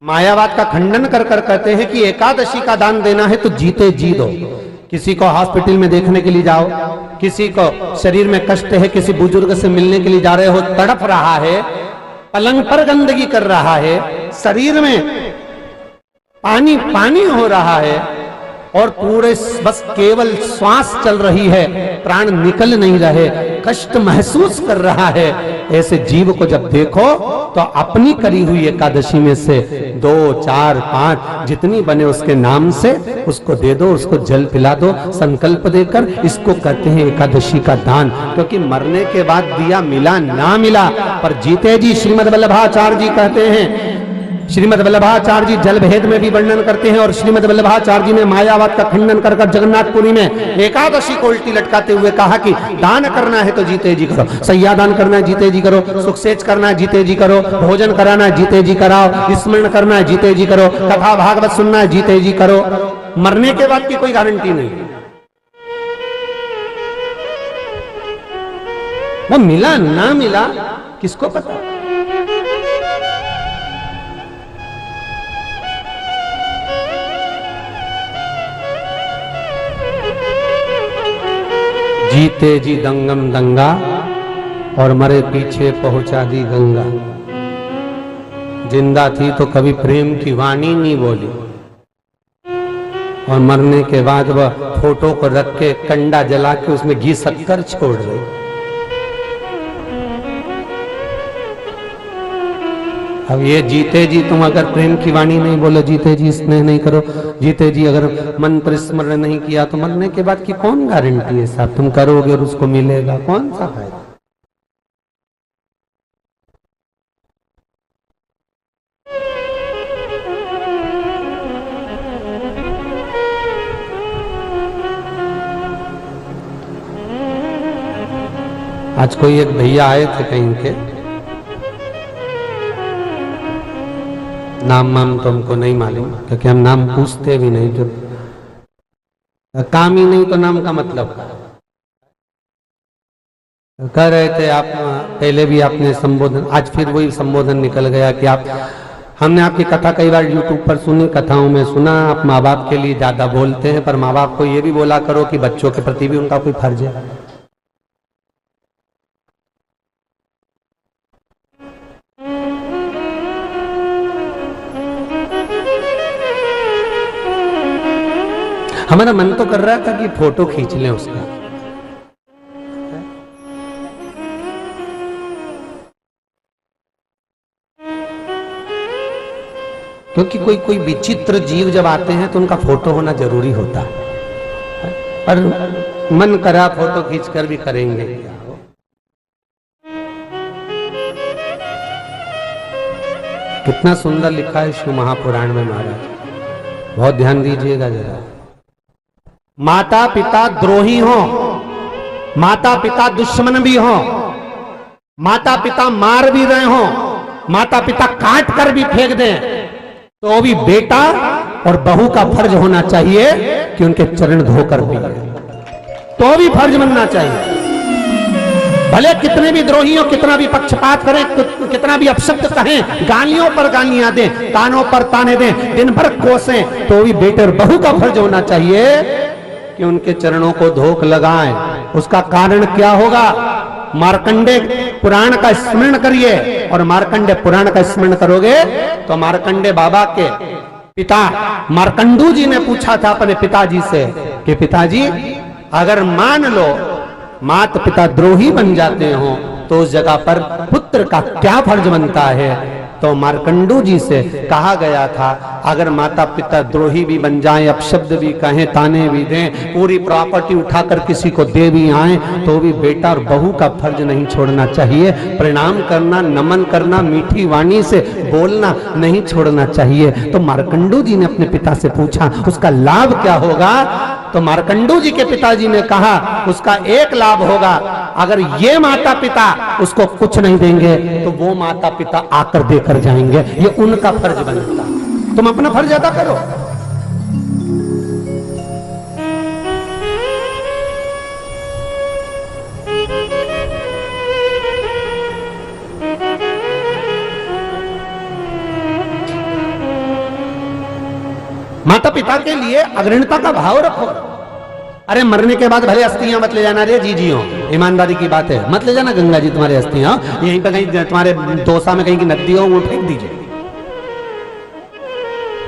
मायावाद का खंडन कर कर कहते हैं कि एकादशी का दान देना है तो जीते जी दो। किसी को हॉस्पिटल में देखने के लिए जाओ, किसी को शरीर में कष्ट है, किसी बुजुर्ग से मिलने के लिए जा रहे हो, तड़प रहा है, पलंग पर गंदगी कर रहा है, शरीर में पानी पानी हो रहा है और पूरे बस केवल श्वास चल रही है, प्राण निकल नहीं रहे, कष्ट महसूस कर रहा है। ऐसे जीव को जब देखो तो अपनी करी हुई एकादशी में से 2, 4, 5 जितनी बने उसके नाम से उसको दे दो, उसको जल पिला दो संकल्प देकर। इसको कहते हैं एकादशी का दान। क्योंकि मरने के बाद दिया मिला ना मिला, पर जीते जी श्रीमद वल्लभाचार्य जी कहते हैं, श्रीमद वल्लभाचार्य जी जल भेद में भी वर्णन करते हैं और श्रीमद वल्लभाचार्य जी ने मायावाद का खंडन कर जगन्नाथपुरी में एकादशी को उल्टी लटकाते हुए कहा कि दान करना है तो जीते जी करो, सैया दान करना है जीते जी करो, सुखसेच करना है जीते जी करो, भोजन कराना है जीते जी कराओ, स्मरण करना है जीते जी करो, कथा भागवत सुनना है जीते जी करो। मरने के बाद की कोई गारंटी नहीं। वो मिला ना मिला किसको पता। जीते जी दंगम दंगा और मरे पीछे पहुंचा दी गंगा। जिंदा थी तो कभी प्रेम की वाणी नहीं बोली और मरने के बाद वह फोटो को रख के कंडा जला के उसमें घी शक्कर छोड़ रही। अब ये जीते जी तुम अगर प्रेम की वाणी नहीं बोलो, जीते जी स्नेह नहीं करो, जीते जी अगर मंत्र स्मरण नहीं किया तो मरने के बाद की कौन गारंटी है साहब तुम करोगे और उसको मिलेगा? कौन सा फायदा? आज कोई एक भैया आए थे कहीं के, नाम वाम तो हमको नहीं मालूम, क्योंकि हम नाम पूछते भी नहीं, जो काम ही नहीं तो नाम का मतलब कह रहे थे आप। पहले भी आपने संबोधन, आज फिर वही संबोधन निकल गया कि आप, हमने आपकी कथा कई बार यूट्यूब पर सुनी, कथाओं में सुना, आप माँ बाप के लिए ज्यादा बोलते हैं, पर माँ बाप को ये भी बोला करो कि बच्चों के प्रति भी उनका कोई फर्ज है। हमारा मन तो कर रहा था कि फोटो खींच लें उसका, क्योंकि कोई कोई विचित्र जीव जब आते हैं तो उनका फोटो होना जरूरी होता है, पर मन करा फोटो खींचकर भी करेंगे। कितना सुंदर लिखा है शिव महापुराण में महाराज, बहुत ध्यान दीजिएगा जरा। माता पिता द्रोही हो, माता पिता दुश्मन भी हो, माता पिता मार भी रहे हो, माता पिता काट कर भी फेंक दें, तो भी बेटा और बहू का फर्ज होना चाहिए कि उनके चरण धोकर भी, तो भी फर्ज बनना चाहिए। भले कितने भी द्रोही हो, कितना भी पक्षपात करें, कितना भी अपशब्द कहें, गालियों पर गालियां दें, तानों पर ताने दें, दिन भर कोसें, तो भी बेटे और बहू का फर्ज होना चाहिए कि उनके चरणों को धोख लगाएं। उसका कारण क्या होगा? मार्कंडे पुराण का स्मरण करिए, और मार्कंडे पुराण का स्मरण करोगे तो मार्कंडे बाबा के पिता मार्कंडू जी ने पूछा था अपने पिताजी से कि पिताजी, अगर मान लो माता पिता द्रोही बन जाते हो तो उस जगह पर पुत्र का क्या फर्ज बनता है? तो मार्कंडू जी से कहा गया था, अगर माता पिता द्रोही भी बन जाएं, अपशब्द भी कहें, ताने भी दें, पूरी प्रॉपर्टी उठाकर किसी को दे भी आए, तो भी बेटा और बहू का फर्ज नहीं छोड़ना चाहिए। प्रणाम करना, नमन करना, मीठी वाणी से बोलना नहीं छोड़ना चाहिए। तो मार्कंडू जी ने अपने पिता से पूछा उसका लाभ क्या होगा? तो मार्कंडू जी के पिताजी ने कहा उसका एक लाभ होगा, अगर ये माता पिता उसको कुछ नहीं देंगे तो वो माता पिता आकर देकर जाएंगे, ये उनका फर्ज बनता। तुम अपना फर्ज अदा करो। माता पिता के लिए अग्रणता का भाव रखो। अरे मरने के बाद भले अस्थियां मत ले जाना रे जीजियो, ईमानदारी की बात है, मत ले जाना गंगा जी तुम्हारे अस्थियां, यहीं पे कहीं तुम्हारे दोसा में कहीं की नदी हो वो फेंक दीजिए,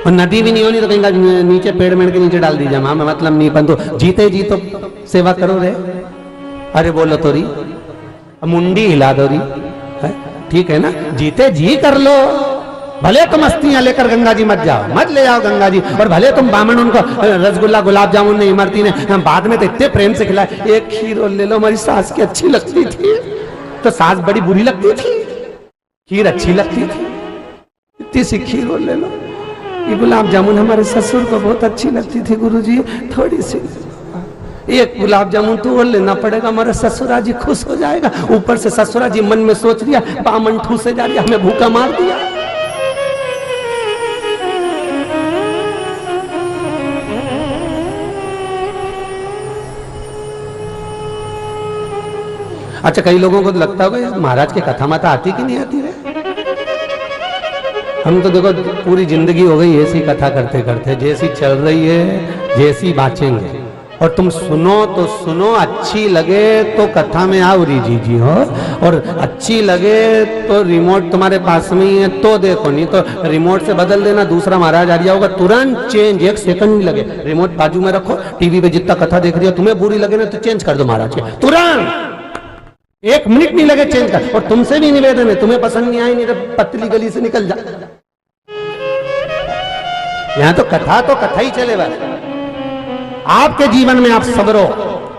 और नदी भी नहीं होनी तो कहीं नीचे पेड़ मेड़ के नीचे डाल दीजिए। मां मतलब नहीं, परंतु जीते जी तो सेवा करो रे। अरे बोलो तो री, मुंडी हिला दो री, ठीक है ना, जीते जी कर लो। भले तुम अस्थियां लेकर गंगा जी मत जाओ, मत ले जाओ गंगा जी, और भले तुम बामन उनको रसगुल्ला गुलाब जामुन ने इमरती ने बाद में तो इतने प्रेम से खिलाए, एक खीर और ले लो, हमारी सास की अच्छी लगती थी, तो सास बड़ी बुरी लगती थी, खीर अच्छी लगती थी, इतनी सी खीर और ले लो। ये गुलाब जामुन हमारे ससुर को बहुत अच्छी लगती थी गुरुजी, थोड़ी सी एक गुलाब जामुन तो और लेना पड़ेगा, हमारा ससुरा जी खुश हो जाएगा। ऊपर से ससुरा जी मन में सोच लिया बामन ठूसे जा रही, हमें भूखा मार दिया। अच्छा, कई लोगों को तो लगता होगा महाराज की कथा माता आती कि नहीं आती है। हम तो देखो पूरी जिंदगी हो गई ऐसी कथा करते करते, जैसी चल रही है जैसी बाँचेंगे। और तुम सुनो तो सुनो, अच्छी लगे तो कथा में आओ री जी हो, और अच्छी लगे तो रिमोट तुम्हारे पास में ही है तो देखो, नहीं तो रिमोट से बदल देना, दूसरा महाराज आ गया होगा, तुरंत चेंज, एक सेकंड नहीं लगे, रिमोट बाजू में रखो, टीवी पे जितना कथा देख रही हो, तुम्हें बुरी लगे ना तो चेंज कर दो महाराज के, तुरंत, एक मिनट नहीं लगे चेंज कर। और तुमसे भी निवेदन है, तुम्हें पसंद नहीं आई नहीं तो पतली गली से निकल जा। यहां तो कथा ही चले बस। आपके जीवन में आप सबरो,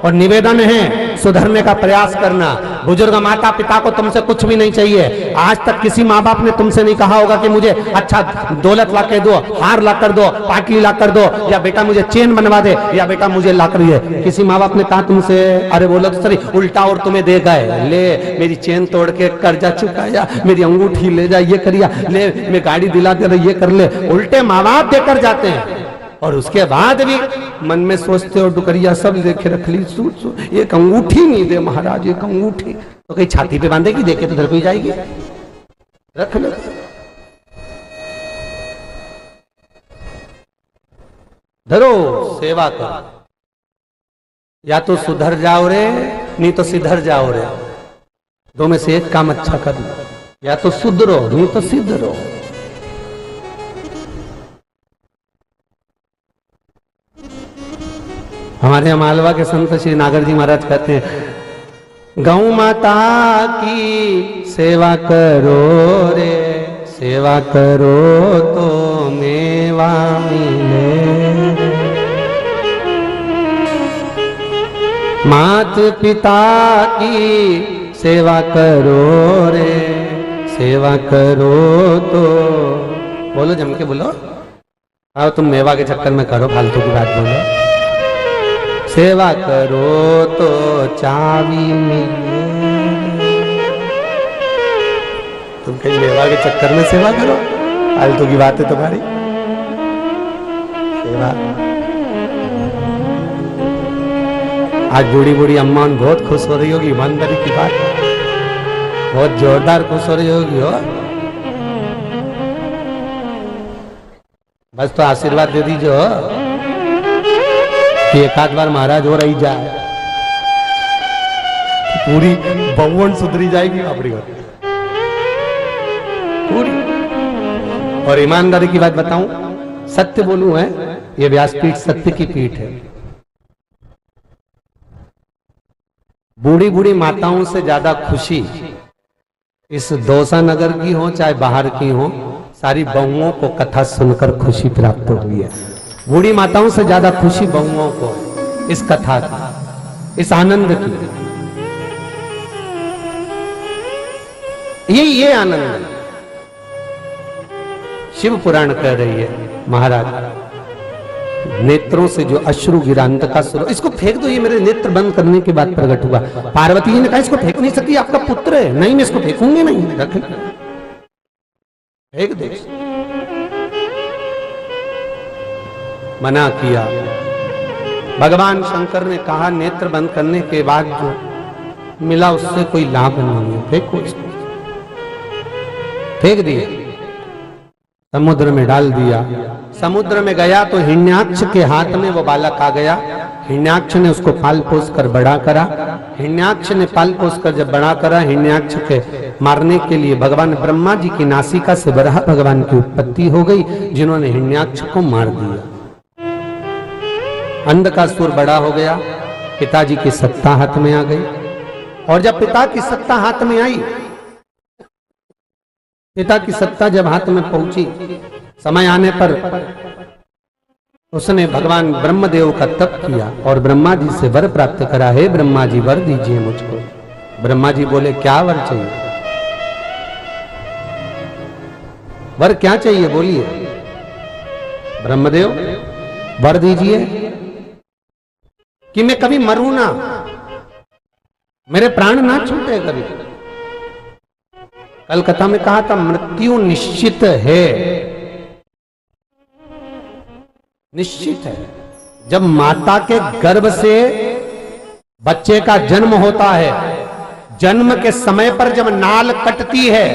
और निवेदन है सुधरने का प्रयास करना। बुजुर्ग माता पिता को तुमसे कुछ भी नहीं चाहिए। आज तक किसी माँ बाप ने तुमसे नहीं कहा होगा कि मुझे अच्छा दौलत ला के दो, हार ला कर दो, पाटली ला कर दो, या बेटा मुझे चेन बनवा दे, या बेटा मुझे ला कर दे। किसी माँ बाप ने कहा तुमसे? अरे बोलो तो सही, उल्टा और तुम्हें दे गए, ले मेरी चेन तोड़ के कर्जा चुकाया, मेरी अंगूठी ले जा, ये करिया, ले मैं गाड़ी दिला दे रही, ये कर ले। उल्टे माँ बाप देकर जाते हैं और उसके बाद भी मन में सोचते हो डुकरिया सब लेके रख ली, एक अंगूठी नहीं दे महाराज, एक अंगूठी तो कहीं छाती पे बांधेगी, देखे तो धर पे जाएगी, रख लो। धरो, सेवा करो, या तो सुधर जाओ रे, नहीं तो सिधर जाओ रे। दो में से एक काम अच्छा कर लो, या तो सुधरो नहीं तो सिधरो। हमारे मालवा के संत श्री नागर जी महाराज कहते हैं, गौ माता की सेवा करो रे, सेवा करो तो मेवा मिले। मात पिता की सेवा करो रे, सेवा करो तो, बोलो जम के बोलो, आओ तुम मेवा के चक्कर में करो, फालतू की बात बोलो। सेवा करो तो चाबी मिले। तुम कहीं मेवा के चक्कर में सेवा करो, फालतू की बात है तुम्हारी। सेवा आज बूढ़ी बूढ़ी अम्मा बहुत खुश हो रही होगी, ईमानदारी की बात, बहुत जोरदार खुश हो रही होगी हो। बस तो आशीर्वाद दे दीजिए कि एक आध बार महाराज हो रही जाए, पूरी बहुवन सुधरी जाएगी अपनी पूरी। और ईमानदारी की बात बताऊं, सत्य बोलूं है, ये व्यासपीठ सत्य की पीठ है। बूढ़ी बूढ़ी माताओं से ज्यादा खुशी इस दौसा नगर की हो चाहे बाहर की हो, सारी बहुओं को कथा सुनकर खुशी प्राप्त हुई है। बूढ़ी माताओं से ज्यादा खुशी बहुओं को इस कथा की, इस आनंद की, ये आनंद है। शिव पुराण कह रही है महाराज, नेत्रों से जो अश्रु गिरा अंतकासुर, इसको फेंक दो, ये मेरे नेत्र बंद करने के बाद प्रकट हुआ। पार्वती जी ने कहा इसको फेंक नहीं सकती, आपका पुत्र है। नहीं, मैं इसको फेंकूंगी नहीं, रख फेंक दो। मना किया। भगवान शंकर ने कहा नेत्र बंद करने के बाद जो मिला उससे कोई लाभ नहीं है, फेंको इसको। फेंक दिए, समुद्र में डाल दिया। समुद्र में गया तो हिरण्याक्ष के हाथ में वो बालक आ गया। हिरण्याक्ष ने उसको पाल पोस कर बड़ा करा। हिरण्याक्ष ने पाल पोस कर जब बड़ा करा, हिरण्याक्ष के मारने के लिए भगवान ब्रह्मा जी की नासिका से वराह भगवान की उत्पत्ति हो गई, जिन्होंने हिरण्याक्ष को मार दिया। अंधकासुर बड़ा हो गया, पिताजी की सत्ता हाथ में आ गई। और जब पिता की सत्ता हाथ में आई, पिता की सत्ता जब हाथ में पहुंची, समय आने पर उसने भगवान ब्रह्मदेव का तप किया और ब्रह्मा जी से वर प्राप्त करा। हे ब्रह्मा जी, वर दीजिए मुझको। ब्रह्मा जी बोले क्या वर चाहिए? वर क्या चाहिए बोलिए। ब्रह्मदेव वर दीजिए कि मैं कभी मरूं ना, मेरे प्राण ना छूटे कभी। कल कथा में कहा था मृत्यु निश्चित है, निश्चित है। जब माता के गर्भ से बच्चे का जन्म होता है, जन्म के समय पर जब नाल कटती है,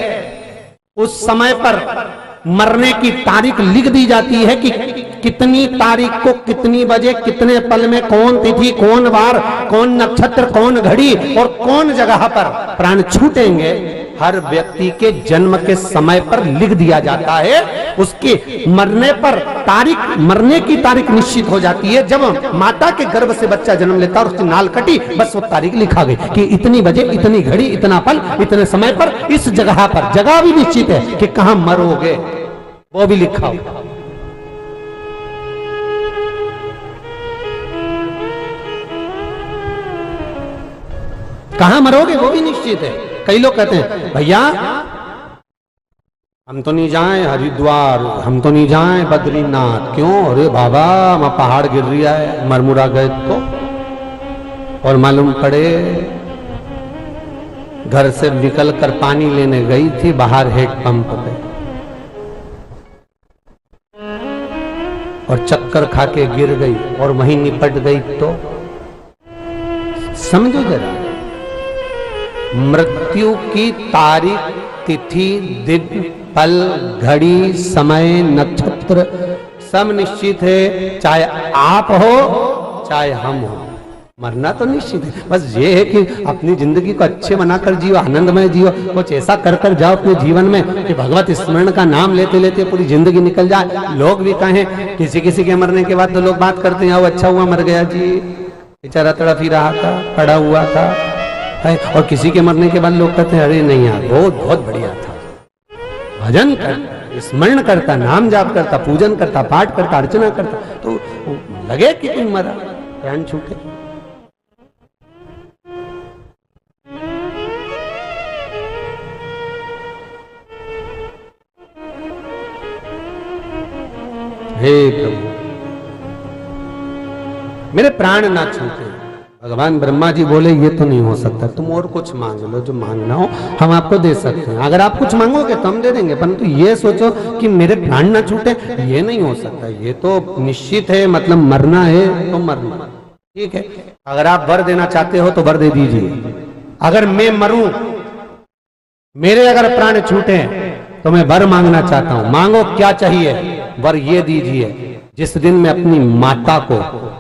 उस समय पर मरने की तारीख लिख दी जाती है कि कितनी तारीख को कितनी बजे कितने पल में कौन तिथि कौन वार कौन नक्षत्र कौन घड़ी और कौन जगह पर प्राण छूटेंगे। हर व्यक्ति के जन्म के समय पर लिख दिया जाता है। उसके मरने पर तारीख, मरने की तारीख निश्चित हो जाती है। जब माता के गर्भ से बच्चा जन्म लेता और उसकी नाल कटी, बस वो तारीख लिखा गई कि इतनी बजे इतनी घड़ी इतना पल इतने समय पर इस जगह पर। जगह भी निश्चित है कि कहां मरोगे, वो भी लिखा हो। कहां मरोगे वो भी निश्चित है। कई लोग कहते हैं भैया हम तो नहीं जाएं हरिद्वार, हम तो नहीं जाएं बद्रीनाथ। क्यों? अरे बाबा वहां पहाड़ गिर रहा है, मरमुरा गए तो। और मालूम पड़े घर से निकल कर पानी लेने गई थी बाहर हेड पंप पे, और चक्कर खा के गिर गई और वहीं निपट गई। तो समझो जरा, मृत्यु की तारीख, तिथि, दिन, पल, घड़ी, समय, नक्षत्र सब निश्चित है। चाहे आप हो चाहे हम हो, मरना तो निश्चित है। बस ये है कि अपनी जिंदगी को अच्छे बनाकर जियो, आनंदमय जियो, कुछ ऐसा कर कर जाओ अपने जीवन में कि भगवत स्मरण का नाम लेते लेते पूरी जिंदगी निकल जाए। लोग भी कहें, किसी किसी के मरने के बाद तो लोग बात करते हैं, वो अच्छा हुआ मर गया जी, बेचारा तड़प ही रहा था, पड़ा हुआ था है। और किसी के मरने के बाद लोग कहते हैं अरे नहीं यार बहुत बहुत बढ़िया था, भजन करता, स्मरण करता, नाम जाप करता, पूजन करता, पाठ करता, अर्चना करता, तो लगे कि कोई मरा, प्राण छूटे। हे प्रभु मेरे प्राण ना छूटे। भगवान ब्रह्मा जी बोले ये तो नहीं हो सकता, तुम और कुछ मांग लो, जो मांगना हो हम आपको दे सकते हैं। अगर आप कुछ मांगोगे तो हम दे देंगे, परंतु ये सोचो कि मेरे प्राण ना छूटे, ये नहीं हो सकता। ये तो निश्चित है, मतलब मरना है तो मरना, ठीक है। अगर आप वर देना चाहते हो तो वर दे दीजिए। अगर मैं मरूं, मेरे अगर प्राण छूटे तो मैं वर मांगना चाहता हूं। मांगो क्या चाहिए? वर ये दीजिए, जिस दिन मैं अपनी माता को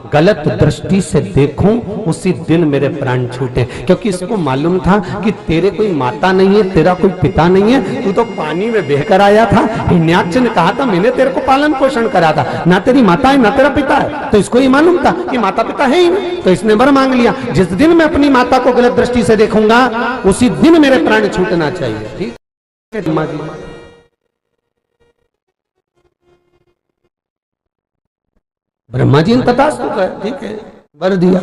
गलत दृष्टि से देखूं उसी दिन मेरे प्राण छूटे। क्योंकि इसको मालूम था कि तेरे कोई माता नहीं है, तेरा कोई पिता नहीं है, तू तो पानी में बहकर आया था। हिरण्याक्ष ने कहा था मैंने तेरे को पालन पोषण करा था, ना तेरी माता है ना तेरा पिता है। तो इसको ही मालूम था कि माता पिता है ही नहीं, तो इसने वर मांग लिया, जिस दिन मैं अपनी माता को गलत दृष्टि से देखूंगा उसी दिन मेरे प्राण छूटना चाहिए। ठीक है ब्रह्मा जी। ब्रह्मा जी ने तथास्तु कहा, ठीक है, वर दिया।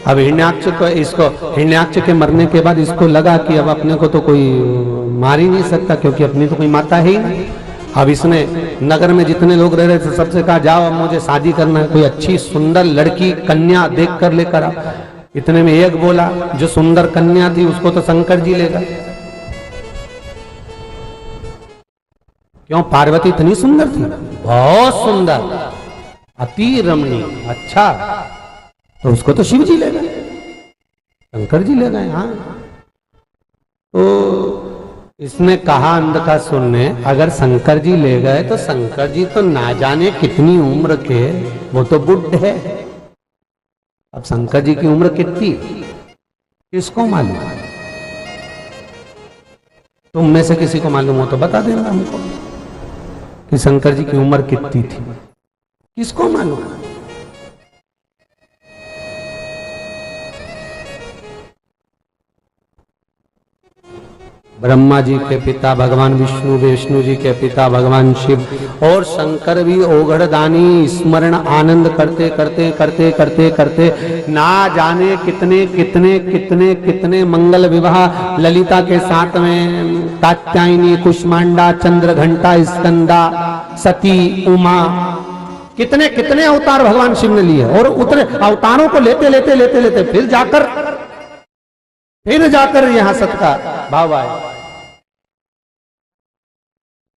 अब हिरण्याक्ष को, इसको हिरण्याक्ष के मरने के बाद इसको लगा कि अब अपने को तो कोई मार ही नहीं सकता, क्योंकि अपनी तो कोई माता है ही नहीं। अब इसने नगर में जितने लोग रह रहे थे सबसे कहा जाओ अब मुझे शादी करना है, कोई अच्छी सुंदर लड़की कन्या देख कर लेकर आओ। इतने में एक बोला, जो सुंदर कन्या थी उसको तो शंकर जी ले गए। क्यों? पार्वती इतनी सुंदर थी, बहुत सुंदर, अति रमणीय, अच्छा, तो उसको तो शिव जी ले गए, शंकर जी ले गए। हाँ, तो इसने कहा अंधकासुर ने, अगर शंकर जी ले गए तो शंकर जी तो ना जाने कितनी उम्र के, वो तो बुढ़ है। अब शंकर जी की उम्र कितनी किसको मालूम? तुम में से किसी को मालूम हो तो बता देना हमको कि शंकर जी की उम्र कितनी थी, किसको मालूम? ब्रह्मा जी के पिता भगवान विष्णु, विष्णु जी के पिता भगवान शिव, और शंकर भी ओघड़दानी स्मरण आनंद करते करते करते करते करते ना जाने कितने कितने कितने कितने मंगल विवाह ललिता के साथ में, कात्यायनी, कुष्मांडा, चंद्रघंटा, स्कंदा, सती, उमा, कितने कितने अवतार भगवान शिव ने लिए। और उतने अवतारों को लेते लेते लेते लेते फिर जाकर यहां सत्ता भाव आए।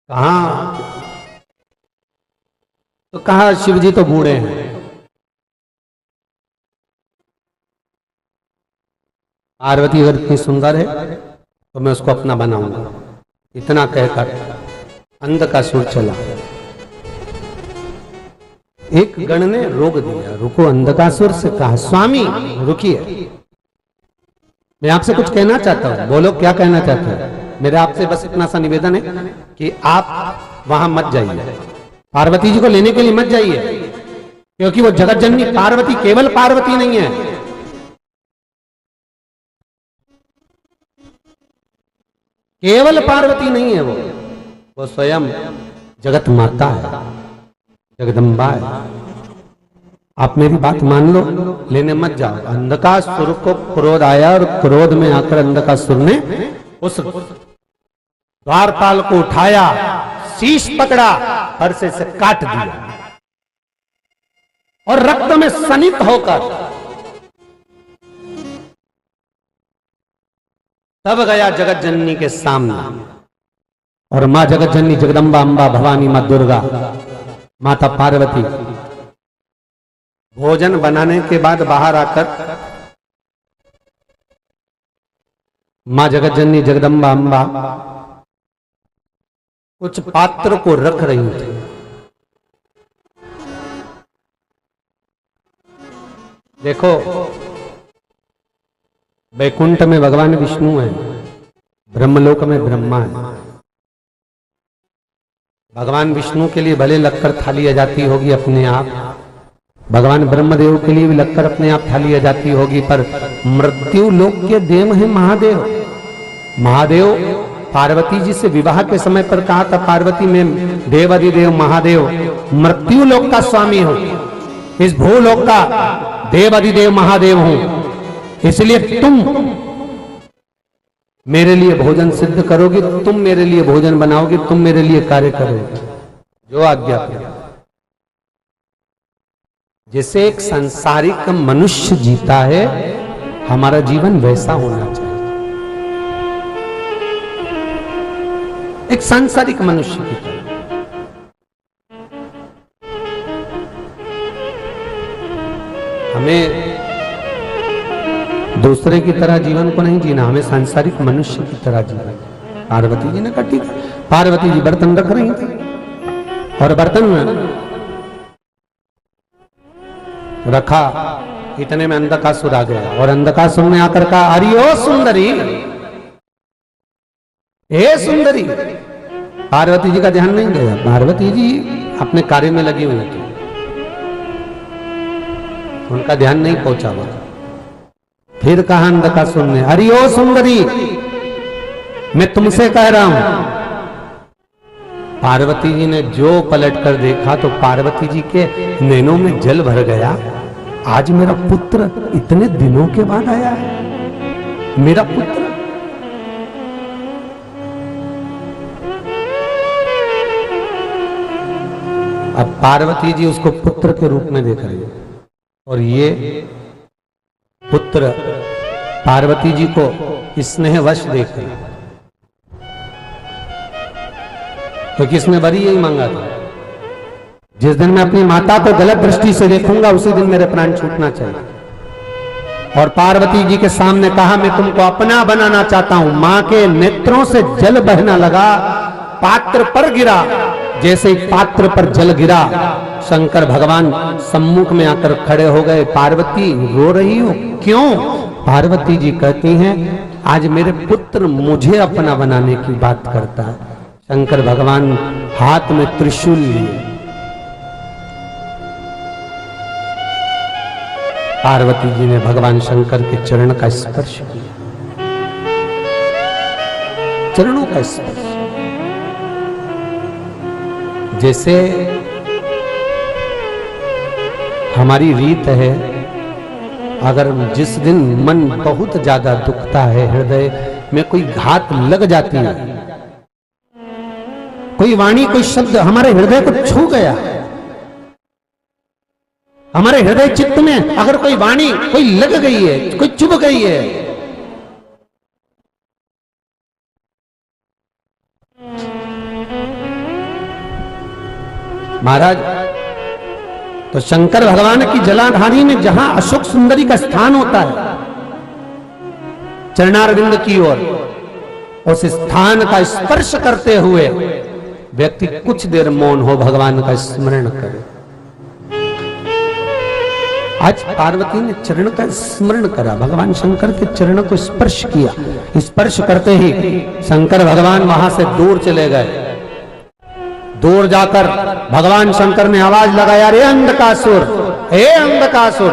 कहा तो कहा शिव जी तो बूढ़े हैं। पार्वती अगर इतनी सुंदर है तो मैं उसको अपना बनाऊंगा। इतना कहकर अंधकासुर चला। एक गण ने रोक दिया, रुको। अंधकासुर से कहा, स्वामी रुकिए, मैं आपसे कुछ कहना चाहता हूं। बोलो क्या कहना चाहते हैं? मेरा आपसे बस इतना सा निवेदन है कि आप वहां मत जाइए, पार्वती जी को लेने के लिए मत जाइए, क्योंकि वो जगत जननी पार्वती केवल पार्वती नहीं है, केवल पार्वती नहीं है, वो स्वयं जगत माता है, जगदम्बा है। आप मेरी बात मान लो, लेने मत जाओ। अंधकासुर को क्रोध आया और क्रोध में आकर अंधकासुर ने उस द्वारपाल को उठाया, शीश पकड़ा, फरसे से काट दिया और रक्त में सनित होकर तब गया जगत जननी के सामने। और मां जगत जननी जगदम्बा, अंबा, भवानी, मां दुर्गा, माता पार्वती भोजन बनाने के बाद बाहर आकर मां जगत जननी जगदम्बा, अंबा कुछ पात्र को रख रही थी। देखो, वैकुंठ में भगवान विष्णु है, ब्रह्मलोक में ब्रह्मा है। भगवान विष्णु के लिए भले लगकर थाली आ जाती होगी अपने आप, भगवान ब्रह्मदेव के लिए भी लगकर अपने आप थाली आ जाती होगी, पर मृत्यु लोक के देव है महादेव। महादेव पार्वती जी से विवाह के समय पर कहा था, पार्वती में देवाधिदेव महादेव मृत्यु लोक का स्वामी हो, इस भूलोक का देवाधिदेव महादेव हूं, इसलिए तुम मेरे लिए भोजन सिद्ध करोगे, तुम मेरे लिए भोजन बनाओगे, तुम मेरे लिए कार्य करोगे, जो आज्ञा करो। जैसे एक सांसारिक मनुष्य जीता है, हमारा जीवन वैसा होना चाहिए। एक सांसारिक मनुष्य की तरह। हमें दूसरे की तरह जीवन को नहीं जीना, हमें सांसारिक मनुष्य की तरह जीना। पार्वती जी ने कहा ठीक है। पार्वती जी बर्तन रख रही थी और बर्तन रखा, इतने में अंधकासुर आ गया और अंधकासुर ने आकर कहा, अरे ओ सुंदरी, हे सुंदरी। पार्वती जी का ध्यान नहीं गया, पार्वती जी अपने कार्य में लगी हुई थी, उनका ध्यान नहीं पहुंचा हुआ। फिर कहा अंधकासुर ने, अरे ओ सुंदरी, मैं तुमसे कह रहा हूं। पार्वती जी ने जो पलट कर देखा तो पार्वती जी के नैनों में जल भर गया। आज मेरा पुत्र इतने दिनों के बाद आया है, मेरा पुत्र। अब पार्वती जी उसको पुत्र के रूप में देख रही है और ये पुत्र पार्वती जी को स्नेहवश देख रही है, तो किसने बड़ी यही मांगा था, जिस दिन मैं अपनी माता को गलत दृष्टि से देखूंगा उसी दिन मेरे प्राण छूटना चाहिए। और पार्वती जी के सामने कहा, मैं तुमको अपना बनाना चाहता हूं। मां के नेत्रों से जल बहना लगा, पात्र पर गिरा। जैसे ही पात्र पर जल गिरा, शंकर भगवान सम्मुख में आकर खड़े हो गए। पार्वती रो रही हो क्यों? पार्वती जी कहती हैं, आज मेरे पुत्र मुझे अपना बनाने की बात करता है। शंकर भगवान हाथ में त्रिशूल लिए पार्वती जी ने भगवान शंकर के चरण का स्पर्श किया, चरणों का स्पर्श। जैसे हमारी रीत है, अगर जिस दिन मन बहुत ज्यादा दुखता है, हृदय में कोई घात लग जाती है, कोई वाणी कोई शब्द हमारे हृदय को छू गया, हमारे हृदय चित्त में अगर कोई वाणी कोई लग गई है, कोई चुभ गई है, महाराज, तो शंकर भगवान की जलाधारी में जहां अशोक सुंदरी का स्थान होता है चरणारविंद की ओर, उस स्थान का स्पर्श करते हुए व्यक्ति कुछ देर मौन हो, भगवान का स्मरण करे। आज पार्वती ने चरण का स्मरण करा, भगवान शंकर के चरण को स्पर्श किया। स्पर्श करते ही शंकर भगवान वहां से दूर चले गए। दूर जाकर भगवान शंकर ने आवाज लगाया, रे अंधकासुर, हे अंधकासुर।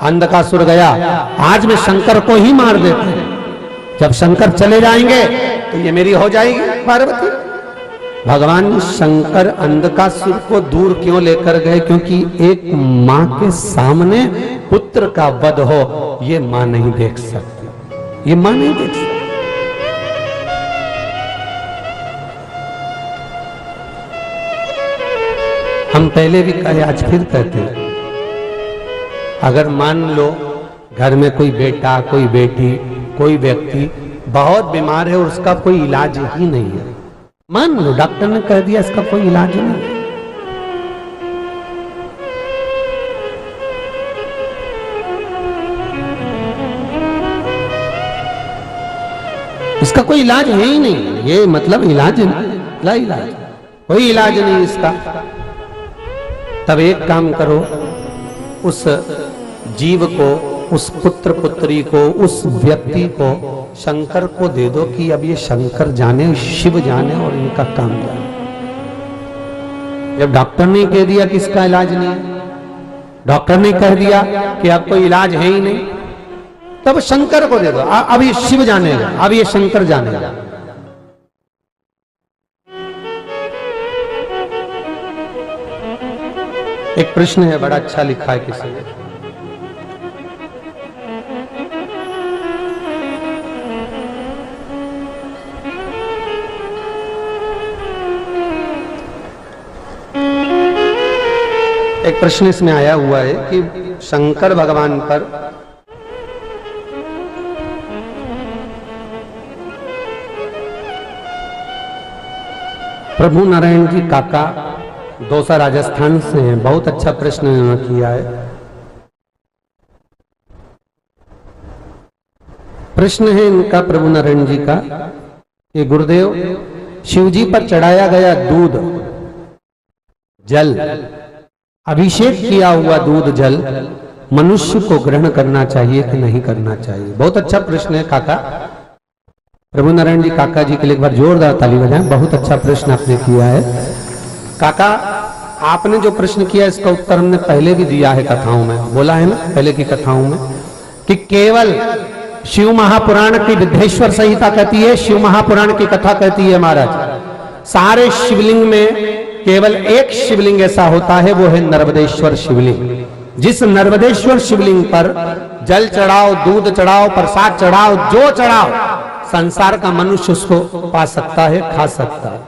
अंधकासुर गया, आज मैं शंकर को ही मार देते हैं। जब शंकर चले जाएंगे तो ये मेरी हो जाएगी पार्वती। भगवान शंकर अंधकासुर को दूर क्यों लेकर गए? क्योंकि एक मां के सामने पुत्र का वध हो ये मां नहीं देख सकती, ये मां नहीं देख सकती। हम पहले भी कहे, आज फिर कहते हैं, अगर मान लो घर में कोई बेटा, कोई बेटी, कोई व्यक्ति बहुत बीमार है और उसका कोई इलाज ही नहीं है, मान लो डॉक्टर ने कह दिया इसका कोई इलाज नहीं है, इसका कोई इलाज है ही नहीं, ये मतलब इलाज नहीं, इलाज कोई इलाज नहीं इसका। तब एक काम करो, उस जीव को, उस पुत्र पुत्री को, उस व्यक्ति को शंकर को दे दो कि अब ये शंकर जाने, शिव जाने और इनका काम जाने। जब डॉक्टर ने कह दिया कि इसका इलाज नहीं है, डॉक्टर ने कह दिया कि अब कोई इलाज है ही नहीं, तब शंकर को दे दो, अब ये शिव जानेगा, अब ये शंकर जानेगा। एक प्रश्न है, बड़ा अच्छा लिखा है किसी ने, एक प्रश्न इसमें आया हुआ है कि शंकर भगवान पर प्रभु नारायण जी काका दौसा राजस्थान से हैं, बहुत अच्छा प्रश्न इन्होंने किया है। प्रश्न है इनका प्रभु नारायण जी का कि गुरुदेव, शिव जी पर चढ़ाया गया दूध जल, अभिषेक किया हुआ दूध जल मनुष्य को ग्रहण करना चाहिए कि नहीं करना चाहिए? बहुत अच्छा प्रश्न है काका। प्रभु नारायण जी काका जी के लिए एक बार जोरदार ताली बजाएं, बहुत अच्छा प्रश्न आपने किया है। काका, आपने जो प्रश्न किया इसका उत्तर हमने पहले भी दिया है कथाओं में, बोला है ना पहले की कथाओं में कि केवल शिव महापुराण की विद्धेश्वर संहिता कहती है, शिव महापुराण की कथा कहती है महाराज, सारे शिवलिंग में केवल एक शिवलिंग ऐसा होता है, वो है नर्मदेश्वर शिवलिंग। जिस नर्मदेश्वर शिवलिंग पर जल चढ़ाओ, दूध चढ़ाओ, प्रसाद चढ़ाओ, जो चढ़ाओ, संसार का मनुष्य उसको पा सकता है, खा सकता है।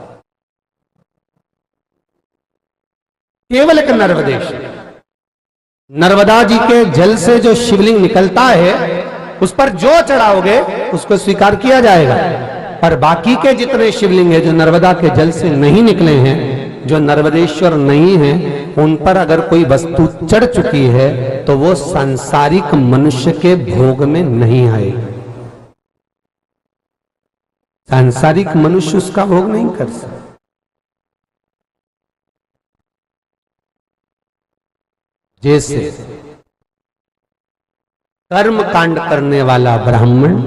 केवल एक नर्मदेश, नर्मदा जी के जल से जो शिवलिंग निकलता है उस पर जो चढ़ाओगे उसको स्वीकार किया जाएगा। पर बाकी के जितने शिवलिंग है जो नर्मदा के जल से नहीं निकले हैं, जो नर्मदेश्वर नहीं है, उन पर अगर कोई वस्तु चढ़ चुकी है तो वो सांसारिक मनुष्य के भोग में नहीं आएगी। सांसारिक मनुष्य उसका भोग नहीं कर सकता। जैसे कर्म कांड करने वाला ब्राह्मण,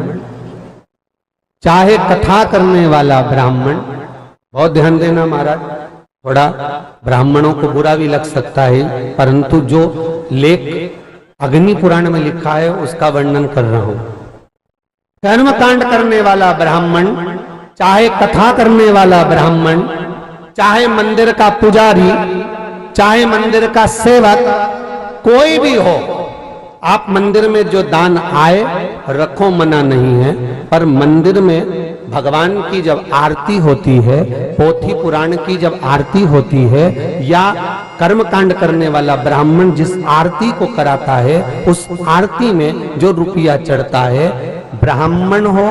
चाहे कथा करने वाला ब्राह्मण, बहुत ध्यान देना महाराज, थोड़ा ब्राह्मणों को बुरा भी लग सकता है, परंतु जो लेख अग्नि पुराण में लिखा है उसका वर्णन कर रहा हूं। कर्म कांड करने वाला ब्राह्मण, चाहे कथा करने वाला ब्राह्मण, चाहे मंदिर का पुजारी, चाहे मंदिर का सेवक, कोई भी हो, आप मंदिर में जो दान आए रखो, मना नहीं है, पर मंदिर में भगवान की जब आरती होती है, पोथी पुराण की जब आरती होती है, या कर्म कांड करने वाला ब्राह्मण जिस आरती को कराता है, उस आरती में जो रुपया चढ़ता है, ब्राह्मण हो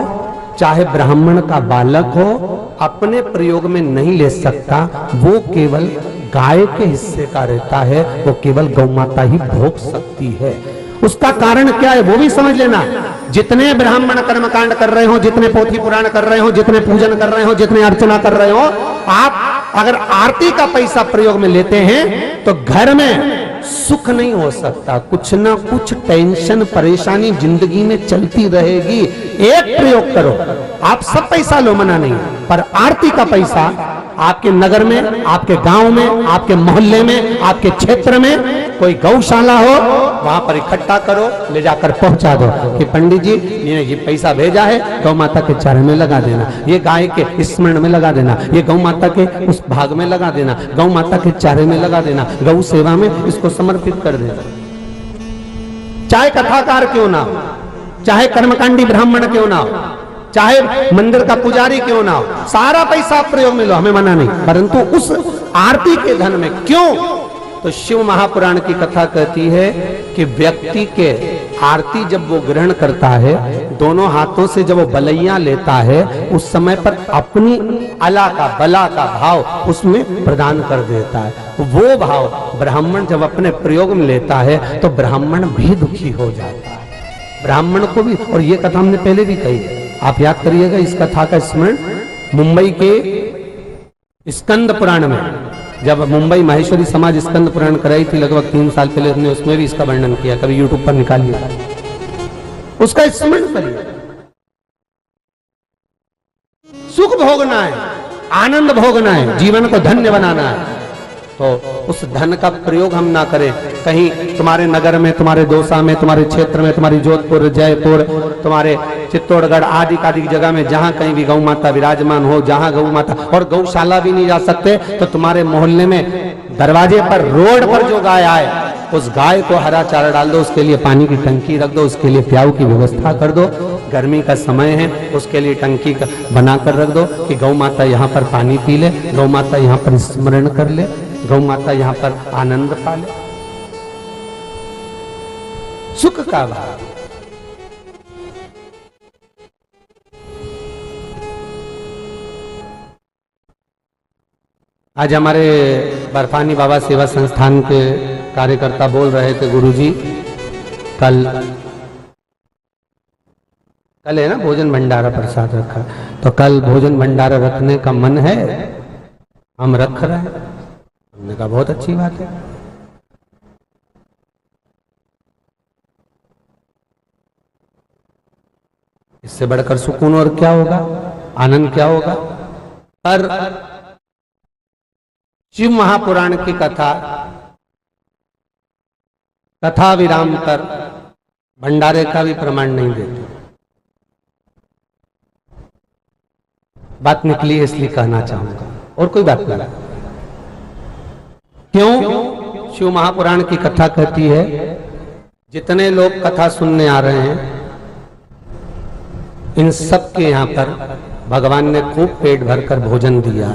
चाहे ब्राह्मण का बालक हो, अपने प्रयोग में नहीं ले सकता, वो केवल गाय के हिस्से का रहता है, वो केवल गौ माता ही भोग सकती है। उसका कारण क्या है वो भी समझ लेना। जितने ब्राह्मण कर्मकांड कर रहे हो, जितने पोथी पुराण कर रहे हो, जितने पूजन कर रहे हो, जितने अर्चना कर रहे हो, आप अगर आरती का पैसा प्रयोग में लेते हैं तो घर में सुख नहीं हो सकता, कुछ ना कुछ टेंशन परेशानी जिंदगी में चलती रहेगी। एक प्रयोग करो, आप सब पैसा लो, मना नहीं, पर आरती का पैसा आपके नगर में, आपके गांव में, आपके मोहल्ले में, आपके क्षेत्र में कोई गौशाला हो, वहां पर इकट्ठा करो, ले जाकर पहुंचा दो कि पंडित जी ये पैसा भेजा है, गौ माता के चारे में लगा देना, ये गाय के स्मरण में लगा देना, ये गौ माता के उस भाग में लगा देना, गौ माता के चारे में लगा देना, गौ सेवा में इसको समर्पित कर देना। चाहे कथाकार क्यों ना हो, चाहे कर्मकांडी ब्राह्मण क्यों ना हो, चाहे मंदिर का पुजारी क्यों ना हो, सारा पैसा प्रयोग में लो, हमें मना नहीं, परंतु उस आरती के धन में क्यों? तो शिव महापुराण की कथा कहती है कि व्यक्ति के आरती जब वो ग्रहण करता है, दोनों हाथों से जब वो बलैया लेता है, उस समय पर अपनी अला का बला का भाव उसमें प्रदान कर देता है। वो भाव ब्राह्मण जब अपने प्रयोग में लेता है तो ब्राह्मण भी दुखी हो जाता है, ब्राह्मण को भी। और ये कथा हमने पहले भी कही, आप याद करिएगा इस कथा का स्मरण मुंबई के स्कंद पुराण में, जब मुंबई माहेश्वरी समाज स्कंद पुराण कराई थी लगभग 3 साल पहले, हमने उसमें भी इसका वर्णन किया, कभी यूट्यूब पर निकालिए, उसका स्मरण करिए। सुख भोगना है, आनंद भोगना है, जीवन को धन्य बनाना है, तो उस धन का प्रयोग हम ना करें। कहीं तुम्हारे नगर में, तुम्हारे दौसा में, तुम्हारे क्षेत्र में, तुम्हारी जोधपुर, जयपुर, तुम्हारे चित्तौड़गढ़ आदि आदि जगह में जहां कहीं भी गौ माता विराजमान हो, जहां गौ माता, और गौशाला भी नहीं जा सकते तो तुम्हारे मोहल्ले में दरवाजे पर, रोड पर जो गाय आए, उस गाय को हरा चारा डाल दो, उसके लिए पानी की टंकी रख दो, उसके लिए प्याऊ की व्यवस्था कर दो। गर्मी का समय है, उसके लिए टंकी बनाकर रख दो कि गौ माता यहाँ पर पानी पी ले, गौ माता यहाँ पर स्मरण कर ले, गौ माता यहाँ पर आनंद पा ले, सुख का भाव। आज हमारे बर्फानी बाबा सेवा संस्थान के कार्यकर्ता बोल रहे थे, गुरुजी कल है ना भोजन भंडारा प्रसाद रखा, तो कल भोजन भंडारा रखने का मन है, हम रख रहे हैं। हमने कहा बहुत अच्छी बात है। इससे बढ़कर सुकून और क्या होगा, आनंद क्या होगा। पर शिव महापुराण की कथा विराम कर भंडारे का भी प्रमाण नहीं देते। बात निकली इसलिए कहना चाहूंगा, और कोई बात नहीं। क्यों? शिव महापुराण की कथा कहती है, जितने लोग कथा सुनने आ रहे हैं, इन सब के यहाँ पर भगवान ने खूब पेट भरकर भोजन दिया,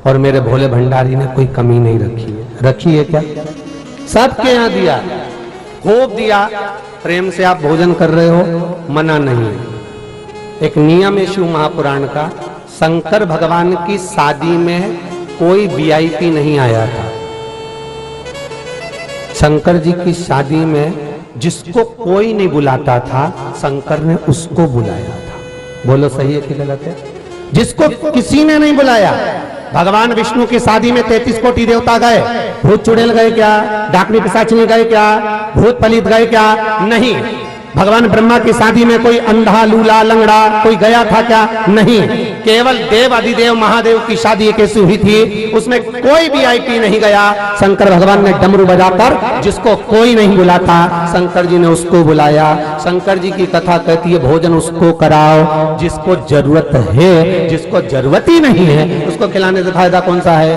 और मेरे भोले भंडारी ने कोई कमी नहीं रखी है। रखी है क्या? सबके यहाँ दिया, खूब दिया, प्रेम से आप भोजन कर रहे हो, मना नहीं है। एक नियम है शिव महापुराण का, शंकर भगवान की शादी में कोई वीआईपी नहीं आया था। शंकर जी की शादी में जिसको कोई नहीं बुलाता था, शंकर ने उसको बुलाया था। बोलो सही है कि गलत है? जिसको किसी ने नहीं बुलाया। भगवान विष्णु की शादी में 33 कोटि देवता गए, भूत चुड़ैल गए क्या? डाकनी पिशाचिनी गए क्या? भूत पलित गए क्या? नहीं। भगवान ब्रह्मा की शादी में कोई अंधा, लूला, लंगड़ा कोई गया था क्या? नहीं। केवल देव अधिदेव महादेव की शादी कैसी हुई थी, उसमें कोई वीआईपी नहीं गया। शंकर भगवान ने डमरू बजाकर जिसको कोई नहीं बुलाता, शंकर जी ने उसको बुलाया। शंकर जी की कथा कहती है, भोजन उसको कराओ जिसको जरूरत है, जिसको जरूरत ही नहीं है उसको खिलाने से फायदा कौन सा है?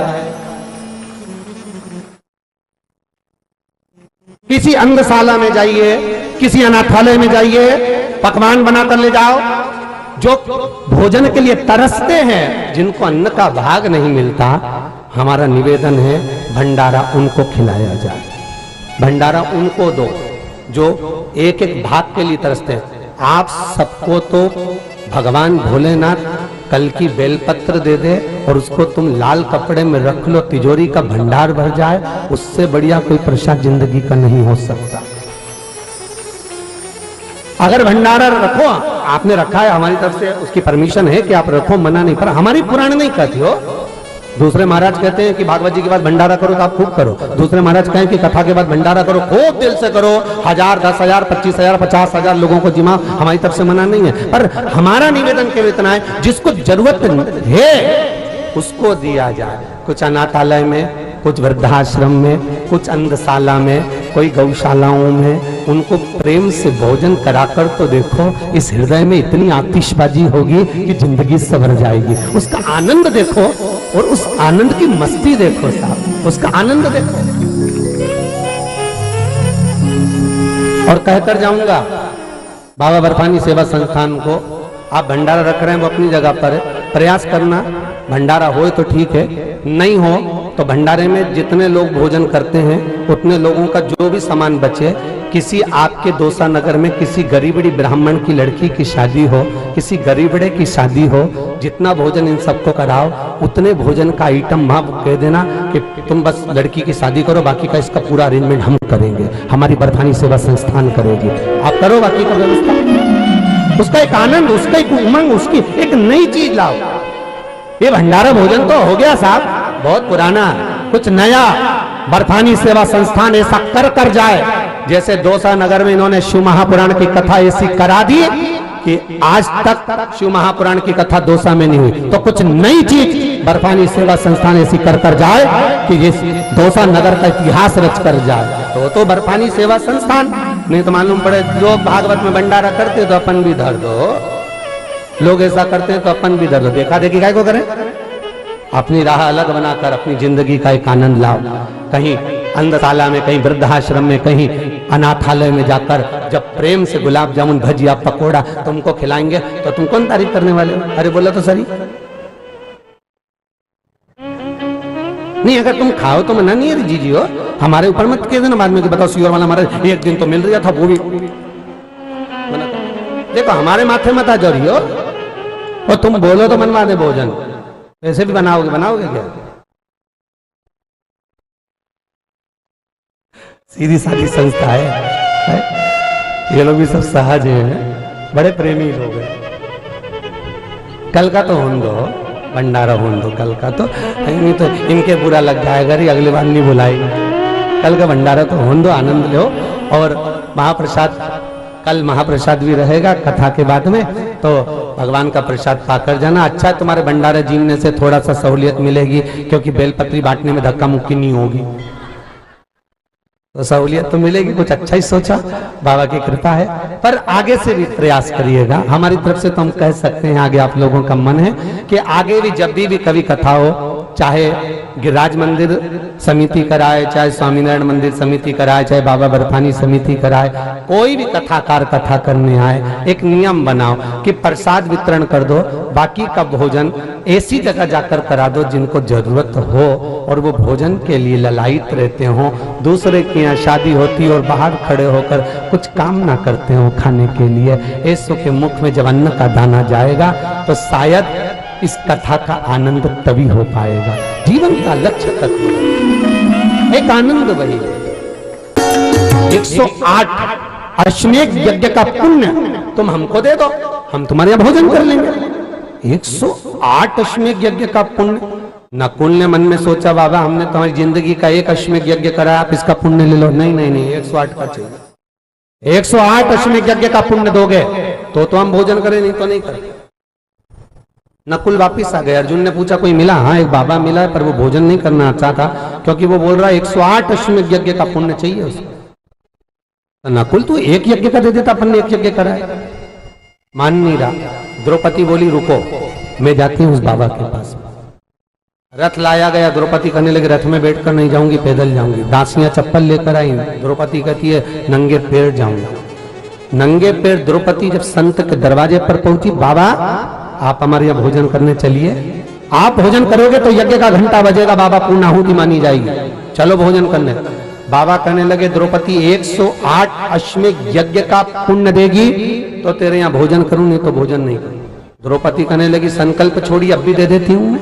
किसी अंधशाला में जाइए, किसी अनाथालय में जाइए, पकवान बनाकर ले जाओ। जो भोजन के लिए तरसते हैं, जिनको अन्न का भाग नहीं मिलता, हमारा निवेदन है भंडारा उनको खिलाया जाए, भंडारा उनको दो जो एक एक भाग के लिए तरसते हैं। आप सबको तो भगवान भोलेनाथ कल की बेलपत्र दे दे और उसको तुम लाल कपड़े में रख लो, तिजोरी का भंडार भर जाए, उससे बढ़िया कोई प्रसाद जिंदगी का नहीं हो सकता। अगर भंडारा रखो, आपने रखा है, हमारी तरफ से उसकी परमिशन है कि आप रखो, मना नहीं, पर हमारी पुराण नहीं कहती हो। दूसरे महाराज कहते हैं कि भागवत जी के बाद भंडारा करो तो आप खूब करो, दूसरे महाराज कहें कि कथा के बाद भंडारा करो, खूब दिल से करो, 1000, 10,000, 25,000, 50,000 लोगों को जिमा, हमारी तरफ से मना नहीं है। पर हमारा निवेदन केवल इतना है, जिसको जरूरत है उसको दिया जाए। कुछ अनाथालय में कुछ वृद्धाश्रम में, कुछ अंधशाला में, कोई गौशालाओं में, उनको प्रेम से भोजन कराकर तो देखो, इस हृदय में इतनी आतिशबाजी होगी कि जिंदगी संवर जाएगी। उसका आनंद देखो और उस आनंद की मस्ती देखो साहब, उसका आनंद देखो। और कहकर जाऊंगा बाबा बर्फानी सेवा संस्थान को, आप भंडारा रख रहे हैं वो अपनी जगह पर है, प्रयास करना भंडारा हो तो ठीक है, नहीं हो तो भंडारे में जितने लोग भोजन करते हैं उतने लोगों का जो भी सामान बचे, किसी आपके दौसा नगर में किसी गरीबड़ी ब्राह्मण की लड़की की शादी हो, किसी गरीबड़े की शादी हो, जितना भोजन इन सबको कराओ उतने भोजन का आइटम वहां कह देना कि तुम बस लड़की की शादी करो, बाकी का इसका पूरा अरेंजमेंट हम करेंगे, हमारी बर्फानी सेवा संस्थान करेगी, आप करो बाकी का व्यवस्था। उसका एक आनंद, उसका एक उमंग, उसकी एक नई चीज लाओ। ये भंडारा भोजन तो हो गया साहब, बहुत पुराना, कुछ नया बर्फानी सेवा संस्थान ऐसा कर जाए, जैसे दौसा नगर में इन्होंने शिव महापुराण की कथा ऐसी करा दी कि आज तक शिव महापुराण की कथा दौसा में नहीं हुई, तो कुछ नई चीज बर्फानी सेवा संस्थान ऐसी कर जाए कि ये दौसा नगर का इतिहास रच कर जाए, तो बर्फानी सेवा संस्थान। नहीं तो मालूम पड़े लोग भागवत में भंडारा करते तो अपन भी धर दो, लोग ऐसा करते हैं तो अपन भी धर दो, देखा देखी काय को करें। अपनी राह अलग बनाकर अपनी जिंदगी का एक आनंद लाओ, कहीं अंधशाला में, कहीं वृद्धाश्रम में, कहीं अनाथालय में जाकर जब प्रेम से गुलाब जामुन, भजिया, पकोड़ा तुमको खिलाएंगे तो तुम कौन तारीफ करने वाले हो? अरे बोला तो सही नहीं, अगर तुम खाओ तो मना नहीं है जीजी हो, हमारे ऊपर मत कह देना बाद में कि बताओ सियोर वाला हमारा एक दिन तो मिल रहा था, वो भी देखो हमारे माथे मत आ जा रही हो, और तुम बोलो तो बनवा दे भोजन, ऐसे भी बनाओगे क्या? सीधी सादी संस्था है, ये लोग भी सब सहज हैं, बड़े प्रेमी लोग हैं। कल का तो होन दो, भंडारा होन दो कल का, तो नहीं तो इनके बुरा लग जाएगा, अगली बार नहीं बुलाएगा। कल का भंडारा तो होन दो, आनंद लो। और महाप्रसाद, कल महाप्रसाद भी रहेगा कथा के बाद में, तो भगवान का प्रसाद पाकर जाना। अच्छा तुम्हारे भंडारे जीवने से थोड़ा सा सहूलियत मिलेगी, क्योंकि बेलपत्री बांटने में धक्का मुक्की नहीं होगी, तो सहूलियत तो मिलेगी। कुछ अच्छा ही सोचा, बाबा की कृपा है। पर आगे से भी प्रयास करिएगा, हमारी तरफ से तो हम कह सकते हैं, आगे आप लोगों का मन है कि आगे भी जब भी कभी कथा हो, चाहे गिरिराज मंदिर समिति कराए, चाहे स्वामीनारायण मंदिर समिति कराए, चाहे बाबा बर्फानी समिति कराए, कोई भी कथाकार कथा करने आए, एक नियम बनाओ कि प्रसाद वितरण कर दो, बाकी का भोजन ऐसी जगह जाकर करा दो जिनको जरूरत हो और वो भोजन के लिए ललायित रहते हो। दूसरे के यहाँ शादी होती और बाहर खड़े होकर कुछ काम ना करते हो खाने के लिए, ऐसों के मुख में जब अन्न का दाना जाएगा तो शायद इस कथा का आनंद तभी हो पाएगा। जीवन का लक्ष्य तत्व एक आनंद वही 108 अश्वमेध यज्ञ का पुण्य तुम हमको दे दो, हम तुम्हारे यहाँ भोजन कर लेंगे। 108 अश्वमेध यज्ञ का पुण्य। नकुल ने मन में सोचा बाबा हमने तुम्हारी जिंदगी का एक अश्वमेध यज्ञ करा, आप इसका पुण्य ले लो। नहीं नहीं नहीं, 108 का चाहिए। 108 अश्वमेध यज्ञ का पुण्य दोगे तो हम भोजन करें, नहीं तो नहीं करें। नकुल वापिस आ गए। अर्जुन ने पूछा कोई मिला? हाँ एक बाबा मिला है, पर वो भोजन नहीं करना चाहता क्योंकि वो बोल रहा है 108 अश्वमेध यज्ञ का पुण्य चाहिए उसको। नकुल तू एक यज्ञ का दे देता, अपन ने एक यज्ञ करा है। मान नहीं रहा। द्रौपदी बोली रुको मैं जाती हूँ उस बाबा के पास। रथ लाया गया, द्रौपदी कहने लगी रथ में बैठकर नहीं जाऊंगी, पैदल जाऊंगी। दासियां चप्पल लेकर आई, द्रौपदी कहती है नंगे पैर जाऊंगा। नंगे पैर द्रौपदी जब संत के दरवाजे पर पहुंची, बाबा आप हमारे यहाँ भोजन करने चलिए, आप भोजन करोगे तो यज्ञ का घंटा बजेगा, बाबा पूर्णाहुति मानी जाएगी, चलो भोजन करने। बाबा कहने लगे द्रौपदी 108 अश्वमेध यज्ञ का पुण्य देगी तो तेरे यहाँ भोजन करूं, नहीं तो भोजन नहीं करूं। द्रौपदी कहने लगी संकल्प छोड़ी, अब भी दे देती हूं मैं।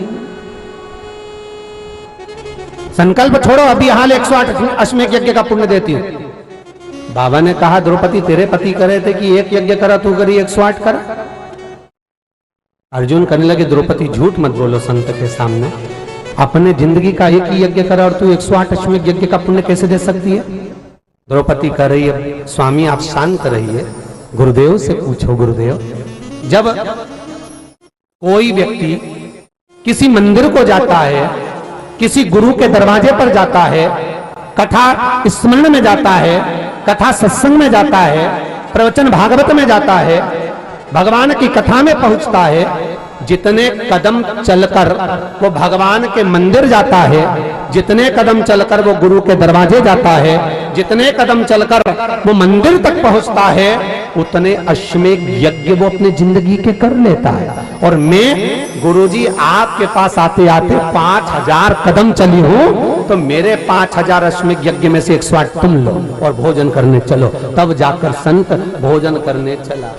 संकल्प छोड़ो, अभी हाल 108 अश्वमेध यज्ञ का पुण्य देती हूं। बाबा ने कहा द्रौपदी तेरे पति कह रहे थे कि एक यज्ञ करा, तू करी 108 करा। अर्जुन कहने लगे द्रौपदी झूठ मत बोलो संत के सामने, अपने जिंदगी का एक ही यज्ञ करा और तू 108 अश्वमेध यज्ञ का पुण्य कैसे दे सकती है? द्रौपदी कह रही है स्वामी आप शांत रहिए, गुरुदेव से पूछो। गुरुदेव, जब कोई व्यक्ति किसी मंदिर को जाता है किसी गुरु के दरवाजे पर जाता है, कथा स्मरण में जाता है, कथा सत्संग में जाता है, प्रवचन भागवत में जाता है, भगवान की कथा में पहुंचता है, जितने कदम चलकर वो भगवान के मंदिर जाता है, जितने कदम चलकर वो गुरु के दरवाजे जाता है, जितने कदम चलकर वो मंदिर तक पहुंचता है, उतने अश्वमेध यज्ञ वो अपनी जिंदगी के कर लेता है। और मैं गुरुजी आपके पास आते आते 5000 कदम चली हूं, तो मेरे 5000 अश्वमेध यज्ञ में से 108 तुम लो और भोजन करने चलो। तब जाकर संत भोजन करने चला।